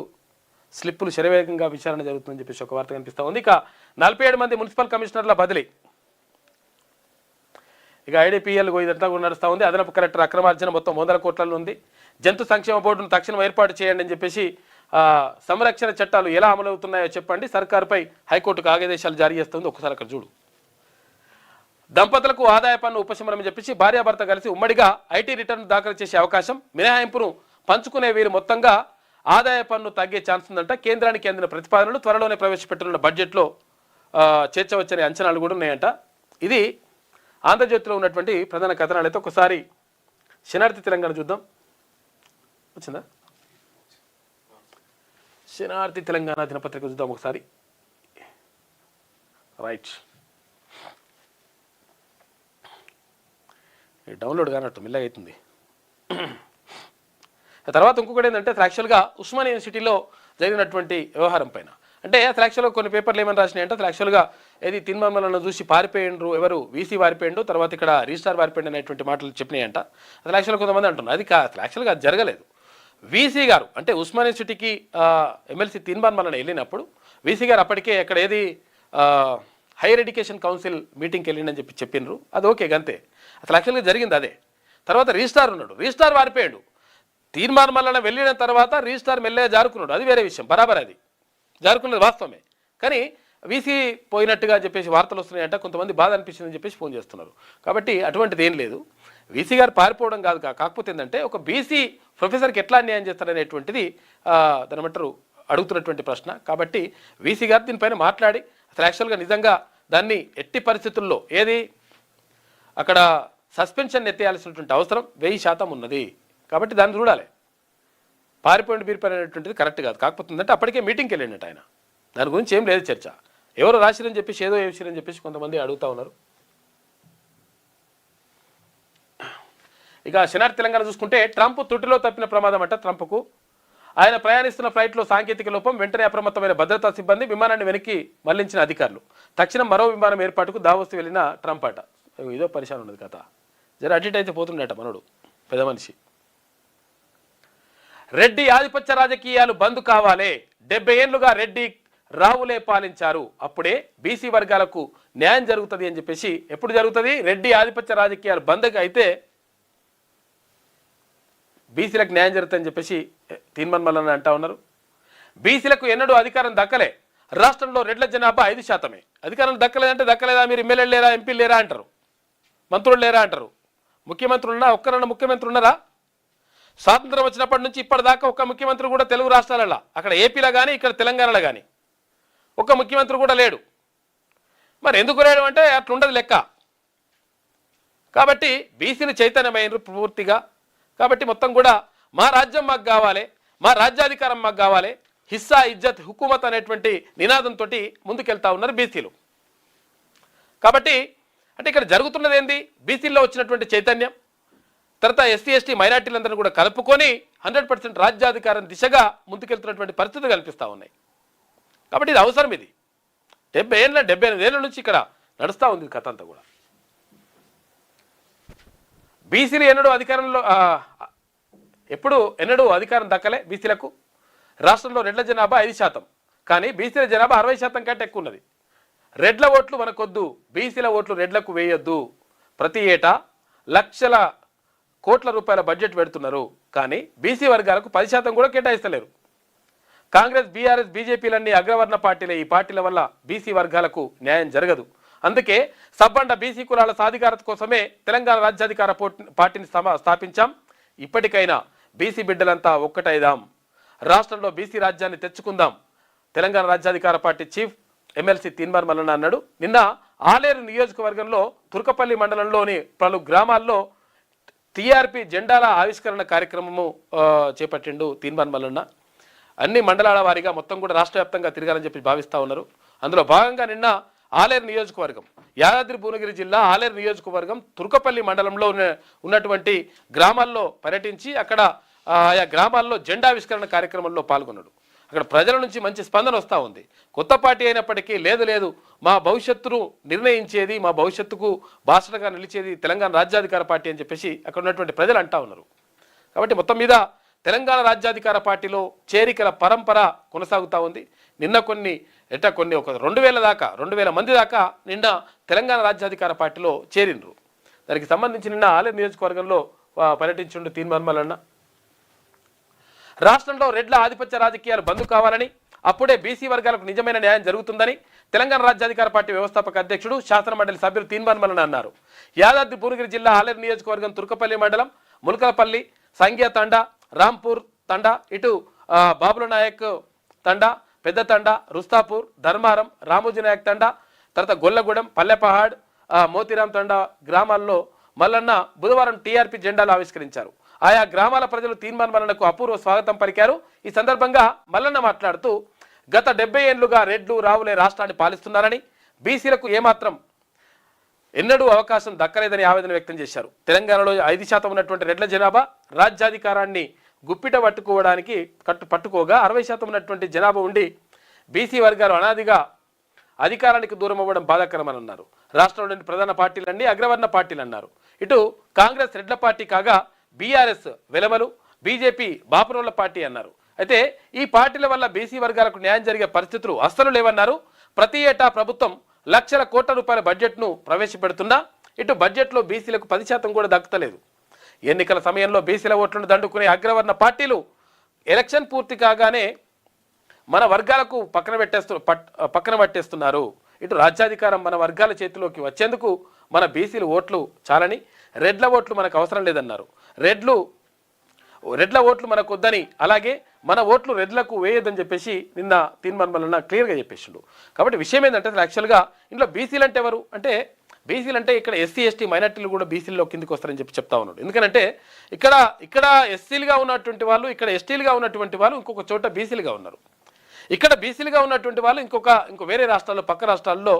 A: స్లిప్పులు శరవేగంగా విచారణ జరుగుతుందని చెప్పేసి ఒక వార్త కనిపిస్తూ ఉంది. ఇక 47 మంది మున్సిపల్ కమిషనర్ల బదిలీ. ఇక ఐడిపిఎల్ ఇదంతా కూడా నడుస్తూ ఉంది. అదనపు కలెక్టర్ అక్రమార్జన మొత్తం 100 కోట్లలో ఉంది. జంతు సంక్షేమ బోర్డును తక్షణం ఏర్పాటు చేయండి అని చెప్పేసి సంరక్షణ చట్టాలు ఎలా అమలవుతున్నాయో చెప్పండి. సర్కారుపై హైకోర్టుకు ఆదేశాలు జారీ చేస్తుంది. ఒకసారి అక్కడ చూడు. దంపతులకు ఆదాయ పన్ను ఉపశమనం అని చెప్పేసి భార్యాభర్త కలిసి ఉమ్మడిగా ఐటీ రిటర్న్ దాఖలు చేసే అవకాశం. మినహాయింపును పంచుకునే వీరు మొత్తంగా ఆదాయ పన్ను తగ్గే ఛాన్స్ ఉందంట. కేంద్రానికి అందిన ప్రతిపాదనలు త్వరలోనే ప్రవేశపెట్టనున్న బడ్జెట్లో చేర్చవచ్చనే అంచనాలు కూడా ఉన్నాయంట. ఇది ఆంధ్రజ్యోతిలో ఉన్నటువంటి ప్రధాన కథనాలు. అయితే ఒకసారి శనార్థి తెలంగాణ చూద్దాం. వచ్చిందా? శనార్థి తెలంగాణ దినపత్రిక చూద్దాం ఒకసారి. రైట్, డౌన్లోడ్ కానట్టు మెల్లగా అవుతుంది. తర్వాత ఇంకొకటి ఏంటంటే యాక్చువల్గా ఉస్మానియా యూనివర్సిటీలో జరిగినటువంటి వ్యవహారం పైన అంటే యాక్చువల్గా కొన్ని పేపర్లు ఏమని రాసినాయంటే యాక్చువల్గా ఏది తిన్మమ్మలను చూసి పారిపోయిండ్రు, ఎవరు వీసీ పారిపోయిండు, తర్వాత ఇక్కడ రిజిస్టార్ పారిపోయిండు అనేటువంటి మాటలు చెప్పినాయంట. అసలు యాక్చువల్గా కొంతమంది అంటున్నారు అది యాక్చువల్గా అది జరగలేదు. వీసీ గారు అంటే ఉస్మానియా యూనివర్సిటీకి ఎమ్మెల్సీ తిన్మమ్మలను వెళ్ళినప్పుడు వీసీ గారు అప్పటికే అక్కడ ఏది హైయర్ ఎడ్యుకేషన్ కౌన్సిల్ మీటింగ్కి వెళ్ళిండని చెప్పినారు. అది ఓకే గంతే. అసలు యాక్చువల్గా జరిగింది అదే. తర్వాత రిజిస్టార్ ఉన్నాడు, రిజిస్టార్ పారిపోయాడు. తీర్మానం వెళ్ళిన తర్వాత రిజిస్టార్ మెల్లగా జారుకున్నాడు, అది వేరే విషయం, బరాబర్ అది జారుకున్నది వాస్తవమే. కానీ వీసీ పోయినట్టుగా చెప్పేసి వార్తలు వస్తున్నాయంట. కొంతమంది బాధ అనిపించిందని చెప్పేసి ఫోన్ చేస్తున్నారు. కాబట్టి అటువంటిది ఏం లేదు. వీసీ గారు పారిపోవడం కాదు. కాకపోతే ఏంటంటే ఒక బీసీ ప్రొఫెసర్కి ఎట్లా అన్యాయం చేస్తారనేటువంటిది దానిమంటారు అడుగుతున్నటువంటి ప్రశ్న. కాబట్టి వీసీ గారు దీనిపైన మాట్లాడి అసలు యాక్చువల్గా నిజంగా దాన్ని ఎట్టి పరిస్థితుల్లో ఏది అక్కడ సస్పెన్షన్ ఎత్తేయాల్సినటువంటి అవసరం 1000% ఉన్నది. కాబట్టి దాన్ని చూడాలి. బీరిపోయినటువంటిది కరెక్ట్ కాదు. కాకపోతే ఏంటంటే అప్పటికే మీటింగ్కి వెళ్ళినట్టు ఆయన, దాని గురించి ఏం లేదు చర్చ. ఎవరో రాసిరని చెప్పేసి ఏదో వేసిరని చెప్పేసి కొంతమంది అడుగుతూ ఉన్నారు. ఇక శనార్థి తెలంగాణ చూసుకుంటే ట్రంప్ తుటిలో తప్పిన ప్రమాదం అంట. ట్రంప్కు ఆయన ప్రయాణిస్తున్న ఫ్లైట్లో సాంకేతిక లోపం, వెంటనే అప్రమత్తమైన భద్రతా సిబ్బంది విమానాన్ని వెనక్కి మళ్లించిన అధికారులు. తక్షణం మరో విమానం ఏర్పాటుకు దావోస్ వెళ్ళిన ట్రంప్ అట. ఇదో పరిశాన్ ఉన్నది కథ. జర అటు అయితే పోతుండట మనోడు పెద్ద మనిషి. రెడ్డి ఆధిపత్య రాజకీయాలు బంద్ కావాలి. 70 ఏళ్లుగా రెడ్డి రావులే పాలించారు, అప్పుడే బీసీ వర్గాలకు న్యాయం జరుగుతుంది అని చెప్పేసి. ఎప్పుడు జరుగుతుంది? రెడ్డి ఆధిపత్య రాజకీయాలు బంద్గా అయితే బీసీలకు న్యాయం జరుగుతుందని చెప్పేసి తీర్మానం అంటా ఉన్నారు. బీసీలకు ఎన్నడూ అధికారం దక్కలే. రాష్ట్రంలో రెడ్ల జనాభా 5%. అధికారం దక్కలేదంటే దక్కలేదా, మీరు ఎమ్మెల్యేలు లేరా, ఎంపీలు లేరా అంటారు, మంత్రులు లేరా అంటారు. ముఖ్యమంత్రులు ఉన్నా ఒక్కరన్నా ముఖ్యమంత్రి ఉన్నారా? స్వాతంత్రం వచ్చినప్పటి నుంచి ఇప్పటిదాకా ఒక ముఖ్యమంత్రి కూడా తెలుగు రాష్ట్రాలలో, అక్కడ ఏపీలో కానీ ఇక్కడ తెలంగాణలో కానీ ఒక ముఖ్యమంత్రి కూడా లేడు. మరి ఎందుకు లేడు అంటే అట్లుండదు లెక్క. కాబట్టి బీసీలు చైతన్యమైనరు పూర్తిగా. కాబట్టి మొత్తం కూడా మా రాజ్యం మాకు కావాలి, మా రాజ్యాధికారం మాకు కావాలి, హిస్సా ఇజ్జత్ హుకుమత్ అనేటువంటి నినాదంతో ముందుకెళ్తా ఉన్నారు బీసీలు. కాబట్టి అంటే ఇక్కడ జరుగుతున్నది ఏంది, బీసీల్లో వచ్చినటువంటి చైతన్యం, తర్వాత ఎస్సీ ఎస్టీ మైనార్టీలందరినీ కూడా కలుపుకొని 100% రాజ్యాధికారం దిశగా ముందుకెళ్తున్నటువంటి పరిస్థితులు కల్పిస్తూ ఉన్నాయి. కాబట్టి ఇది అవసరం. ఇది 78 ఏళ్ళ నుంచి ఇక్కడ నడుస్తూ ఉంది కథ అంతా కూడా. బీసీలు ఎన్నడూ అధికారం దక్కలే బీసీలకు. రాష్ట్రంలో రెడ్ల జనాభా 5%, కానీ బీసీల జనాభా 60% కంటే ఎక్కువ ఉన్నది. రెడ్ల ఓట్లు మనకొద్దు, బీసీల ఓట్లు రెడ్లకు వేయొద్దు. ప్రతి ఏటా లక్షల కోట్ల రూపాయల బడ్జెట్ పెడుతున్నారు, కానీ బీసీ వర్గాలకు 10% కూడా కేటాయిస్తలేరు. కాంగ్రెస్, బీఆర్ఎస్, బీజేపీలన్నీ అగ్రవర్ణ పార్టీలే. ఈ పార్టీల వల్ల బీసీ వర్గాలకు న్యాయం జరగదు. అందుకే సబ్బండ బీసీ కులాల సాధికారత కోసమే తెలంగాణ రాజ్యాధికార పార్టీని స్థాపించాం. ఇప్పటికైనా బీసీ బిడ్డలంతా ఒక్కటైదాం, రాష్ట్రంలో బీసీ రాజ్యాన్ని తెచ్చుకుందాం. తెలంగాణ రాజ్యాధికార party chief MLC Teenmar Mallanna అన్నాడు. నిన్న ఆలేరు నియోజకవర్గంలో తుర్కపల్లి మండలంలోని పలు గ్రామాల్లో టీఆర్పీ జెండాల ఆవిష్కరణ కార్యక్రమము చేపట్టిండు తీన్మార్ మల్లన్న. అన్ని మండలాల వారీగా మొత్తం కూడా రాష్ట్ర వ్యాప్తంగా తిరగాలని చెప్పి భావిస్తూ ఉన్నారు. అందులో భాగంగా నిన్న ఆలేరు నియోజకవర్గం, యాదాద్రి భువనగిరి జిల్లా ఆలేరు నియోజకవర్గం తుర్కపల్లి మండలంలో ఉన్నటువంటి గ్రామాల్లో పర్యటించి అక్కడ ఆయా గ్రామాల్లో జెండావిష్కరణ కార్యక్రమంలో పాల్గొన్నాడు. అక్కడ ప్రజల నుంచి మంచి స్పందన వస్తూ ఉంది. కొత్త పార్టీ అయినప్పటికీ లేదు మా భవిష్యత్తును నిర్ణయించేది, మా భవిష్యత్తుకు బాసటగా నిలిచేది తెలంగాణ రాజ్యాధికార పార్టీ అని చెప్పేసి అక్కడ ఉన్నటువంటి ప్రజలు అంటా ఉన్నారు. కాబట్టి మొత్తం మీద తెలంగాణ రాజ్యాధికార పార్టీలో చేరికల పరంపర కొనసాగుతూ ఉంది. నిన్న కొన్ని ఒక 2000 మంది దాకా నిన్న తెలంగాణ రాజ్యాధికార పార్టీలో చేరినరు. దానికి సంబంధించి నిన్న ఆలేరు నియోజకవర్గంలో పర్యటించిండు తీన్మార్ మల్లన్న. రాష్ట్రంలో రెడ్ల ఆధిపత్య రాజకీయాలు బంద్ కావాలని, అప్పుడే బీసీ వర్గాలకు నిజమైన న్యాయం జరుగుతుందని తెలంగాణ రాజ్యాధికార పార్టీ వ్యవస్థాపక అధ్యక్షుడు, శాసనమండలి సభ్యులు తీన్మార్ మల్లన్న అన్నారు. యాదాద్రి భువనగిరి జిల్లా ఆలేరు నియోజకవర్గం తుర్కపల్లి మండలం ములకలపల్లి, సంగ్య తండా, రాంపూర్ తండా, ఇటు బాబుల నాయక్ తండా, పెద్ద తండా, రుస్తాపూర్, ధర్మారం, రామోజీ నాయక్ తండా, తర్వాత గొల్లగూడెం, పల్లెపహాడ్, మోతిరాం తండా గ్రామాల్లో మల్లన్న బుధవారం టీఆర్పీ జెండాలు ఆవిష్కరించారు. ఆయా గ్రామాల ప్రజలు తీన్మార్ మల్లన్నకు అపూర్వ స్వాగతం పలికారు. ఈ సందర్భంగా మల్లన్న మాట్లాడుతూ గత 70 ఏళ్లుగా రెడ్లు రావులే రాష్ట్రాన్ని పాలిస్తున్నారని, బీసీలకు ఏమాత్రం ఎన్నడూ అవకాశం దక్కలేదని ఆవేదన వ్యక్తం చేశారు. తెలంగాణలో 5% ఉన్నటువంటి రెడ్ల జనాభా రాజ్యాధికారాన్ని గుప్పిట పట్టుకోవడానికి పట్టుకోగా 60% ఉన్నటువంటి జనాభా ఉండి బీసీ వర్గాలు అనాదిగా అధికారానికి దూరం అవ్వడం బాధాకరమని అన్నారు. రాష్ట్రంలోని ప్రధాన పార్టీలన్నీ అగ్రవర్ణ పార్టీలు అన్నారు. ఇటు కాంగ్రెస్ రెడ్ల పార్టీ కాగా బీఆర్ఎస్ వెలమలు, బీజేపీ బాపురోళ్ల పార్టీ అన్నారు. అయితే ఈ పార్టీల వల్ల బీసీ వర్గాలకు న్యాయం జరిగే పరిస్థితులు అస్సలు లేవన్నారు. ప్రతి ఏటా ప్రభుత్వం లక్షల కోట్ల రూపాయల బడ్జెట్ను ప్రవేశపెడుతున్నా ఇటు బడ్జెట్లో బీసీలకు 10% కూడా దక్కుతలేదు. ఎన్నికల సమయంలో బీసీల ఓట్లను దండుకునే అగ్రవర్ణ పార్టీలు ఎలక్షన్ పూర్తి కాగానే మన వర్గాలకు పక్కన పట్టేస్తున్నారు. ఇటు రాజ్యాధికారం మన వర్గాల చేతిలోకి వచ్చేందుకు మన బీసీలు ఓట్లు చాలని, రెడ్ల ఓట్లు మనకు అవసరం లేదన్నారు. రెడ్ల ఓట్లు మనకు వద్దని, అలాగే మన ఓట్లు రెడ్లకు వేయొద్దని చెప్పేసి నిన్న తీన్మార్ మల్లన్న క్లియర్గా చెప్పేసిండు. కాబట్టి విషయం ఏంటంటే అసలు యాక్చువల్గా ఇందులో బీసీలు అంటే ఎవరు అంటే, బీసీలు అంటే ఇక్కడ ఎస్సీ ఎస్టీ మైనార్టీలు కూడా బీసీల్లో కిందికి వస్తారని చెప్తా ఉన్నాడు. ఎందుకంటే ఇక్కడ ఎస్సీలుగా ఉన్నటువంటి వాళ్ళు, ఇక్కడ ఎస్టీలుగా ఉన్నటువంటి వాళ్ళు ఇంకొక చోట బీసీలుగా ఉన్నారు. ఇక్కడ బీసీలుగా ఉన్నటువంటి వాళ్ళు ఇంకో వేరే రాష్ట్రాల్లో, పక్క రాష్ట్రాల్లో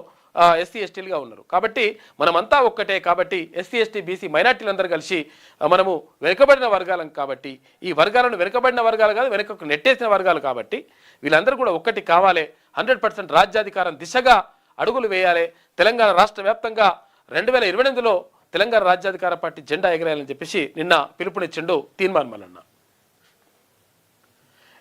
A: ఎస్సీ ఎస్టీలుగా ఉన్నారు. కాబట్టి మనమంతా ఒక్కటే. కాబట్టి ఎస్సీ ఎస్టీ బీసీ మైనార్టీలందరూ కలిసి మనము వెనుకబడిన వర్గాలం కాబట్టి, ఈ వర్గాలను వెనుకబడిన వర్గాలు కాదు, వెనుకకు నెట్టేసిన వర్గాలు కాబట్టి వీళ్ళందరూ కూడా ఒక్కటి కావాలి. 100% రాజ్యాధికారం దిశగా అడుగులు వేయాలి. తెలంగాణ రాష్ట్ర వ్యాప్తంగా 2028లో తెలంగాణ రాజ్యాధికార పార్టీ జెండా ఎగరేయాలని చెప్పేసి నిన్న పిలుపునిచ్చిండు తీన్మార్ మల్లన్న.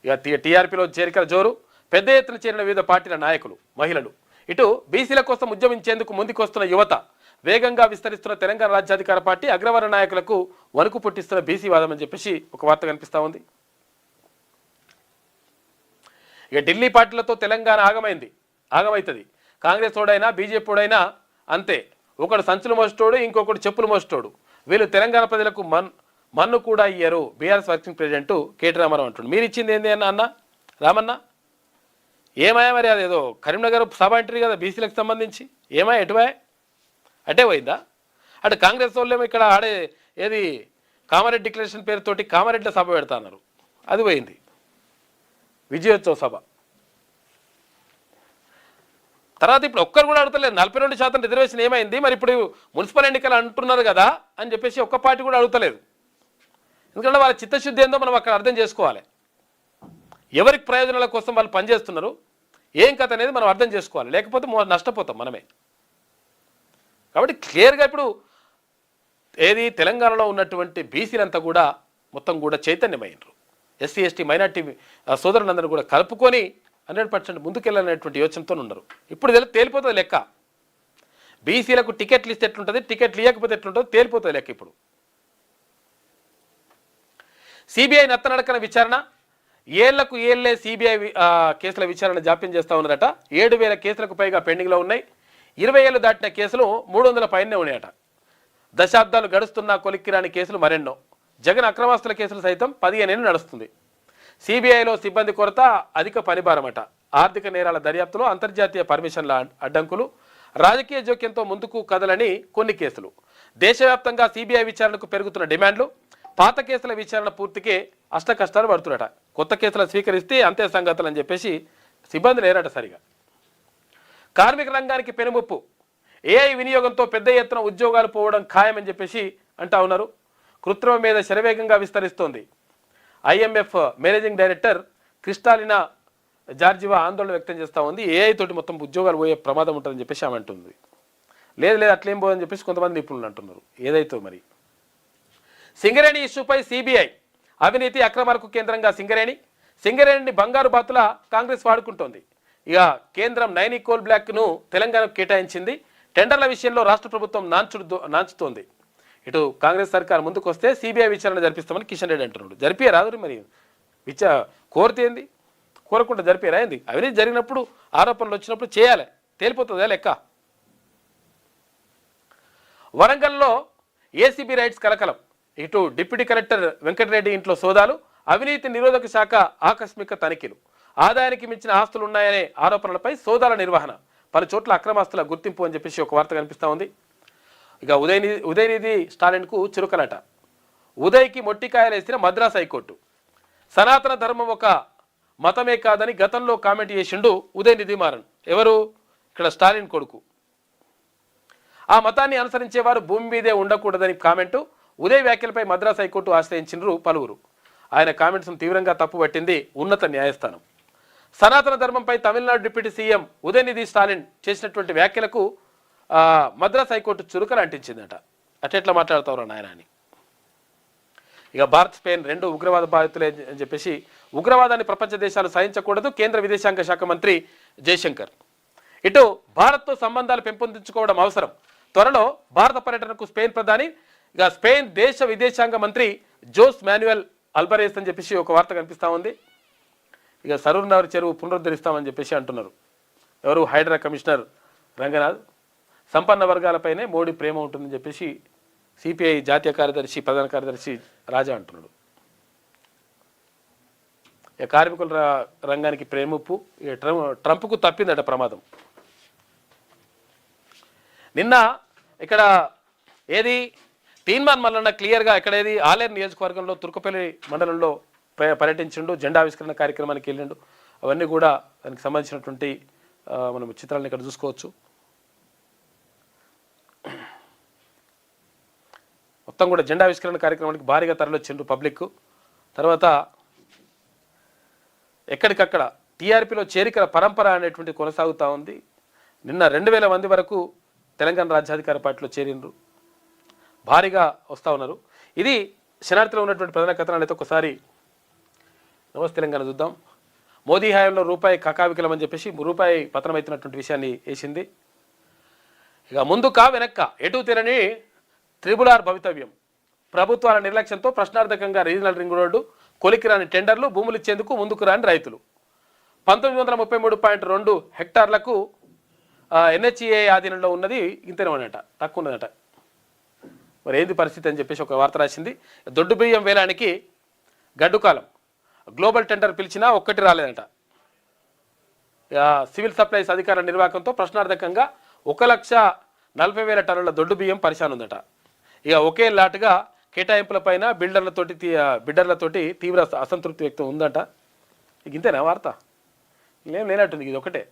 A: ఇక టీఆర్పీలో చేరికల జోరు, పెద్ద ఎత్తున చేరిన వివిధ పార్టీల నాయకులు, మహిళలు, ఇటు బీసీల కోసం ఉద్యమించేందుకు ముందుకొస్తున్న యువత, వేగంగా విస్తరిస్తున్న తెలంగాణ రాజ్యాధికార పార్టీ అగ్రవర్ణ నాయకులకు వణుకు పుట్టిస్తున్న బీసీ వాదం అని చెప్పేసి ఒక వార్త కనిపిస్తూ ఉంది. ఇక ఢిల్లీ పార్టీలతో తెలంగాణ ఆగమవుతుంది. కాంగ్రెస్ ఓడైనా బీజేపీ ఓడైనా అంతే. ఒకడు సంచులు మోసేటోడు, ఇంకొకడు చెప్పులు మోసేటోడు. వీళ్ళు తెలంగాణ ప్రజలకు మన్ను కూడా ఇయ్యరు BRS working president KT Rama Rao అంటుండు. మీరు ఇచ్చింది ఏంది అన్న రామన్న? ఏమాయా మరి అదేదో కరీంనగర్ సభ అంటారు కదా బీసీలకు సంబంధించి, ఏమాయా ఎటువా అటే పోయిందా? అటు కాంగ్రెస్ వాళ్ళేమో ఇక్కడ ఆడే ఏది కామారెడ్డి డిక్లరేషన్ పేరుతోటి కామారెడ్డి సభ పెడతా అన్నారు, అది పోయింది విజయోత్సవ సభ. తర్వాత ఇప్పుడు ఒక్కరు కూడా అడుగుతలేదు 42% రిజర్వేషన్ ఏమైంది మరి ఇప్పుడు మున్సిపల్ ఎన్నికలు అంటున్నారు కదా అని చెప్పేసి ఒక్క పార్టీ కూడా అడుగుతలేదు. ఎందుకంటే వాళ్ళ చిత్తశుద్ధి ఏందో మనం అక్కడ అర్థం చేసుకోవాలి. ఎవరికి ప్రయోజనాల కోసం వాళ్ళు పనిచేస్తున్నారు ఏం కథ అనేది మనం అర్థం చేసుకోవాలి, లేకపోతే నష్టపోతాం మనమే. కాబట్టి క్లియర్గా ఇప్పుడు ఏది తెలంగాణలో ఉన్నటువంటి బీసీలంతా కూడా మొత్తం కూడా చైతన్యమైనరు. ఎస్సీ ఎస్టీ మైనార్టీ సోదరులందరూ కూడా కలుపుకొని 100% ముందుకెళ్ళాలనేటువంటి యోచనతో ఉన్నారు. ఇప్పుడు తేలిపోతుంది లెక్క. బీసీలకు టికెట్లు ఇస్తే ఎట్లుంటుంది, టికెట్లు ఇవ్వకపోతే ఎట్లుంటుంది తేలిపోతుంది లెక్క. ఇప్పుడు సిబిఐ నత్తనడకన విచారణ, ఏళ్లకు ఏళ్లే సిబిఐ కేసుల విచారణ జాప్యం చేస్తూ ఉన్నారట. 7,000 కేసులకు పైగా పెండింగ్లో ఉన్నాయి. 20 ఏళ్ళు దాటిన కేసులు 300 పైనే ఉన్నాయట. దశాబ్దాలు గడుస్తున్న కొలిక్కిరాని కేసులు మరెన్నో. జగన్ అక్రమాస్తుల కేసులు సైతం 15 ఏళ్ళు నడుస్తుంది. సిబిఐలో సిబ్బంది కొరత, అధిక పనిభారమట. ఆర్థిక నేరాల దర్యాప్తులో అంతర్జాతీయ పర్మిషన్ల అడ్డంకులు, రాజకీయ జోక్యంతో ముందుకు కదలని కొన్ని కేసులు. దేశవ్యాప్తంగా సిబిఐ విచారణకు పెరుగుతున్న డిమాండ్లు, పాత కేసుల విచారణ పూర్తికే అష్టకష్టాలు పడుతున్నట. కొత్త కేసులు స్వీకరిస్తే అంతే సంగతులు అని చెప్పేసి సిబ్బంది లేరట సరిగా. కార్మిక రంగానికి పెనుముప్పు, ఏఐ వినియోగంతో పెద్ద ఎత్తున ఉద్యోగాలు పోవడం ఖాయమని చెప్పేసి అంటా ఉన్నారు. కృత్రిమ మీద శరవేగంగా విస్తరిస్తోంది. IMF managing director Kristalina Georgieva ఆందోళన వ్యక్తం చేస్తూ ఉంది. ఏఐ తోటి మొత్తం ఉద్యోగాలు పోయే ప్రమాదం ఉంటుందని చెప్పేసి ఆమె అంటుంది. లేదు అట్లేం పోదని చెప్పేసి కొంతమంది నిపుణులు అంటున్నారు. ఏదైతే మరి సింగరేణి ఇష్యూపై సిబిఐ అవినీతి అక్రమాలకు కేంద్రంగా సింగరేణిని బంగారు బాతులా కాంగ్రెస్ వాడుకుంటోంది. ఇక కేంద్రం నైని కోల్ బ్లాక్ను తెలంగాణకు కేటాయించింది. టెండర్ల విషయంలో రాష్ట్ర ప్రభుత్వం నాంచుతోంది. ఇటు కాంగ్రెస్ సర్కార్ ముందుకు వస్తే సిబిఐ విచారణ జరిపిస్తామని కిషన్ రెడ్డి అంటున్నాడు. జరిపియరాదు మరి కోరితే ఏంది, కోరకుండా జరిపియరా ఏంది? అవినీతి జరిగినప్పుడు ఆరోపణలు వచ్చినప్పుడు చేయాలి, తేలిపోతుందా లెక్క. వరంగల్లో ఏసీబీ రైట్స్ కలకలం. ఇటు డిప్యూటీ కలెక్టర్ వెంకటరెడ్డి ఇంట్లో సోదాలు, అవినీతి నిరోధక శాఖ ఆకస్మిక తనిఖీలు, ఆదాయానికి మించిన ఆస్తులు ఉన్నాయనే ఆరోపణలపై సోదాల నిర్వహణ, పలు చోట్ల అక్రమాస్తుల గుర్తింపు అని చెప్పేసి ఒక వార్త కనిపిస్తూ ఉంది. ఇక ఉదయనిధి స్టాలిన్కు చురుకలట. ఉదయ్కి మొట్టికాయలేసిన మద్రాస్ హైకోర్టు. సనాతన ధర్మం ఒక మతమే కాదని గతంలో కామెంట్ చేసిండు ఉదయనిధి మారన్. ఎవరు? ఇక్కడ స్టాలిన్ కొడుకు. ఆ మతాన్ని అనుసరించేవారు భూమి మీదే ఉండకూడదని కామెంటు. ఉదయ్ వ్యాఖ్యలపై మద్రాస్ హైకోర్టు ఆశ్రయించినరు పలువురు. ఆయన కామెంట్స్ను తీవ్రంగా తప్పుపట్టింది ఉన్నత న్యాయస్థానం. సనాతన ధర్మంపై తమిళనాడు డిప్యూటీ సీఎం ఉదయనిధి స్టాలిన్ చేసినటువంటి వ్యాఖ్యలకు మద్రాస్ హైకోర్టు చురుకలు అంటించిందట. అట్లా మాట్లాడతారు నాయన అని. ఇక భారత్ స్పెయిన్ 2 ఉగ్రవాద బాధితులే అని చెప్పేసి ఉగ్రవాదాన్ని ప్రపంచ దేశాలు సహించకూడదు కేంద్ర విదేశాంగ శాఖ మంత్రి జయశంకర్. ఇటు భారత్తో సంబంధాలు పెంపొందించుకోవడం అవసరం. త్వరలో భారత పర్యటనకు స్పెయిన్ ప్రధాని, ఇక స్పెయిన్ దేశ విదేశాంగ మంత్రి జోస్ మాన్యుయల్ అల్బరేస్ అని చెప్పేసి ఒక వార్త కనిపిస్తూ ఉంది. ఇక సరూర్ నగర్ చెరువు పునరుద్ధరిస్తామని చెప్పేసి అంటున్నారు. ఎవరు? హైడ్రా కమిషనర్ రంగనాథ్. సంపన్న వర్గాలపైనే మోడీ ప్రేమ ఉంటుందని చెప్పేసి సిపిఐ జాతీయ కార్యదర్శి ప్రధాన కార్యదర్శి రాజా అంటున్నాడు. ఇక కార్మికుల రంగానికి ప్రేమప్పు, ఇక ట్రంప్కు తప్పిందట ప్రమాదం. నిన్న ఇక్కడ ఏది తీన్మాన్ మల్లన్న క్లియర్గా ఇక్కడ ఏది ఆలేరు నియోజకవర్గంలో తుర్కపల్లి మండలంలో పర్యటించిండు, జెండా ఆవిష్కరణ కార్యక్రమానికి వెళ్ళిండు. అవన్నీ కూడా దానికి సంబంధించినటువంటి మనం చిత్రాలను ఇక్కడ చూసుకోవచ్చు. మొత్తం కూడా జెండా ఆవిష్కరణ కార్యక్రమానికి భారీగా తరలిచ్చిండ్రు పబ్లిక్. తర్వాత ఎక్కడికక్కడ టీఆర్పీలో చేరికల పరంపర అనేటువంటి కొనసాగుతూ ఉంది. నిన్న 2,000 మంది వరకు తెలంగాణ రాజ్యాధికార పార్టీలో చేరిండ్రు, భారీగా వస్తూ ఉన్నారు. ఇది శనార్థిలో ఉన్నటువంటి ప్రధాన కథనాలు అయితే ఒకసారి నమస్తే తెలంగాణ చూద్దాం. మోదీ హయాంలో రూపాయి కకావికలం చెప్పేసి రూపాయి పతనమవుతున్నటువంటి విషయాన్ని వేసింది. ఇక ముందుకా వెనక్క ఎటు తిరని త్రిబులార్ భవితవ్యం. ప్రభుత్వాల నిర్లక్ష్యంతో ప్రశ్నార్థకంగా రీజనల్ రింగ్ రోడ్డు, కొలికిరాని టెండర్లు, భూములు ఇచ్చేందుకు ముందుకు రాని రైతులు. 1933.2 హెక్టార్లకు ఎన్హెచ్ఏ ఆధీనంలో ఉన్నది ఇంతనే ఉన్నట, తక్కువ ఉన్నదట. మరి ఏంది పరిస్థితి అని చెప్పేసి ఒక వార్త రాసింది. దొడ్డు బియ్యం వేలానికి గడ్డు కాలం, గ్లోబల్ టెండర్ పిలిచినా ఒక్కటి రాలేదంట. సివిల్ సప్లైస్ అధికారుల నిర్వాహకంతో ప్రశ్నార్థకంగా 1,40,000 టన్నుల దొడ్డు బియ్యం పరిశాన్ ఉందట. ఇక ఒకే లాటుగా కేటాయింపులపైన బిల్డర్లతోటి తీవ్ర అసంతృప్తి వ్యక్తం ఉందట. ఇక ఇంతేనా వార్త? ఏం లేనట్టుంది, ఇది ఒకటే.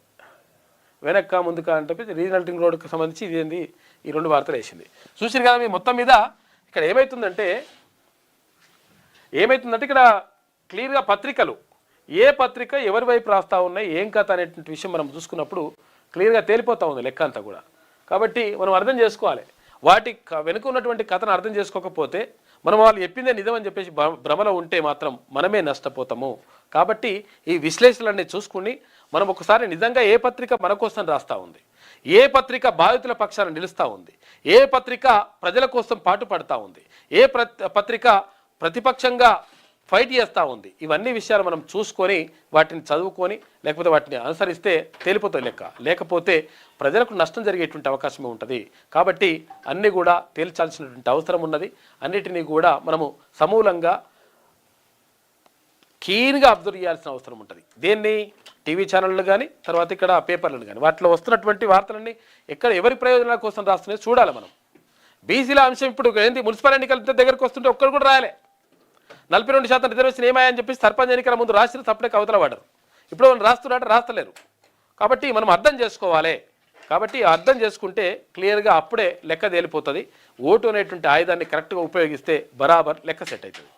A: వెనక్క ముందుక అంటే రీజనల్ రింగ్ రోడ్కి సంబంధించి ఇదేంది ఈ 2 వార్తలు వేసింది. చూసారు కదా. మీ మొత్తం మీద ఇక్కడ ఏమవుతుందంటే ఇక్కడ క్లియర్గా పత్రికలు ఏ పత్రిక ఎవరి వైపు రాస్తా ఉన్నాయి, ఏం కథ అనేటువంటి విషయం మనం చూసుకున్నప్పుడు క్లియర్గా తేలిపోతూ ఉంది లెక్క అంతా కూడా. కాబట్టి మనం అర్థం చేసుకోవాలి. వాటి వెనుక ఉన్నటువంటి కథను అర్థం చేసుకోకపోతే మనం వాళ్ళు చెప్పిందే నిజం అని చెప్పేసి భ్రమలో ఉంటే మాత్రం మనమే నష్టపోతాము. కాబట్టి ఈ విశ్లేషణలన్నీ చూసుకుని మనం ఒకసారి నిజంగా ఏ పత్రిక మన కోసం రాస్తూ ఉంది, ఏ పత్రిక బాధితుల పక్షాన నిలుస్తూ ఉంది, ఏ పత్రిక ప్రజల కోసం పాటుపడతా ఉంది, ఏ పత్రిక ప్రతిపక్షంగా ఫైట్ చేస్తూ ఉంది, ఇవన్నీ విషయాలు మనం చూసుకొని వాటిని చదువుకొని లేకపోతే వాటిని అనుసరిస్తే తేలిపోతుంది లెక్క. లేకపోతే ప్రజలకు నష్టం జరిగేటువంటి అవకాశమే ఉంటుంది. కాబట్టి అన్నీ కూడా తేల్చాల్సినటువంటి అవసరం ఉన్నది. అన్నిటినీ కూడా మనము సమూలంగా కీన్గా అబ్జర్వ్ చేయాల్సిన అవసరం ఉంటుంది. దేన్ని టీవీ ఛానళ్ళు కానీ తర్వాత ఇక్కడ పేపర్లను కానీ వాటిలో వస్తున్నటువంటి వార్తలన్నీ ఎక్కడ ఎవరి ప్రయోజనాల కోసం రాస్తున్నాయి చూడాలి మనం. బీసీల అంశం ఇప్పుడు ఏంటి, మున్సిపల్ ఎన్నికల దగ్గరకు వస్తుంటే ఒక్కరు కూడా రాయలే. 42% రిజర్వేషన్ ఏమాయని చెప్పి సర్పంచ్ ఎన్నికల ముందు రాసిన తప్పుడే కవతల వాడరు. ఇప్పుడు మనం రాస్తలేరు. కాబట్టి మనం అర్థం చేసుకోవాలి. కాబట్టి అర్థం చేసుకుంటే క్లియర్గా అప్పుడే లెక్క తేలిపోతుంది. ఓటు అనేటువంటి ఆయుధాన్ని కరెక్ట్గా ఉపయోగిస్తే బరాబర్ లెక్క సెట్ అవుతుంది.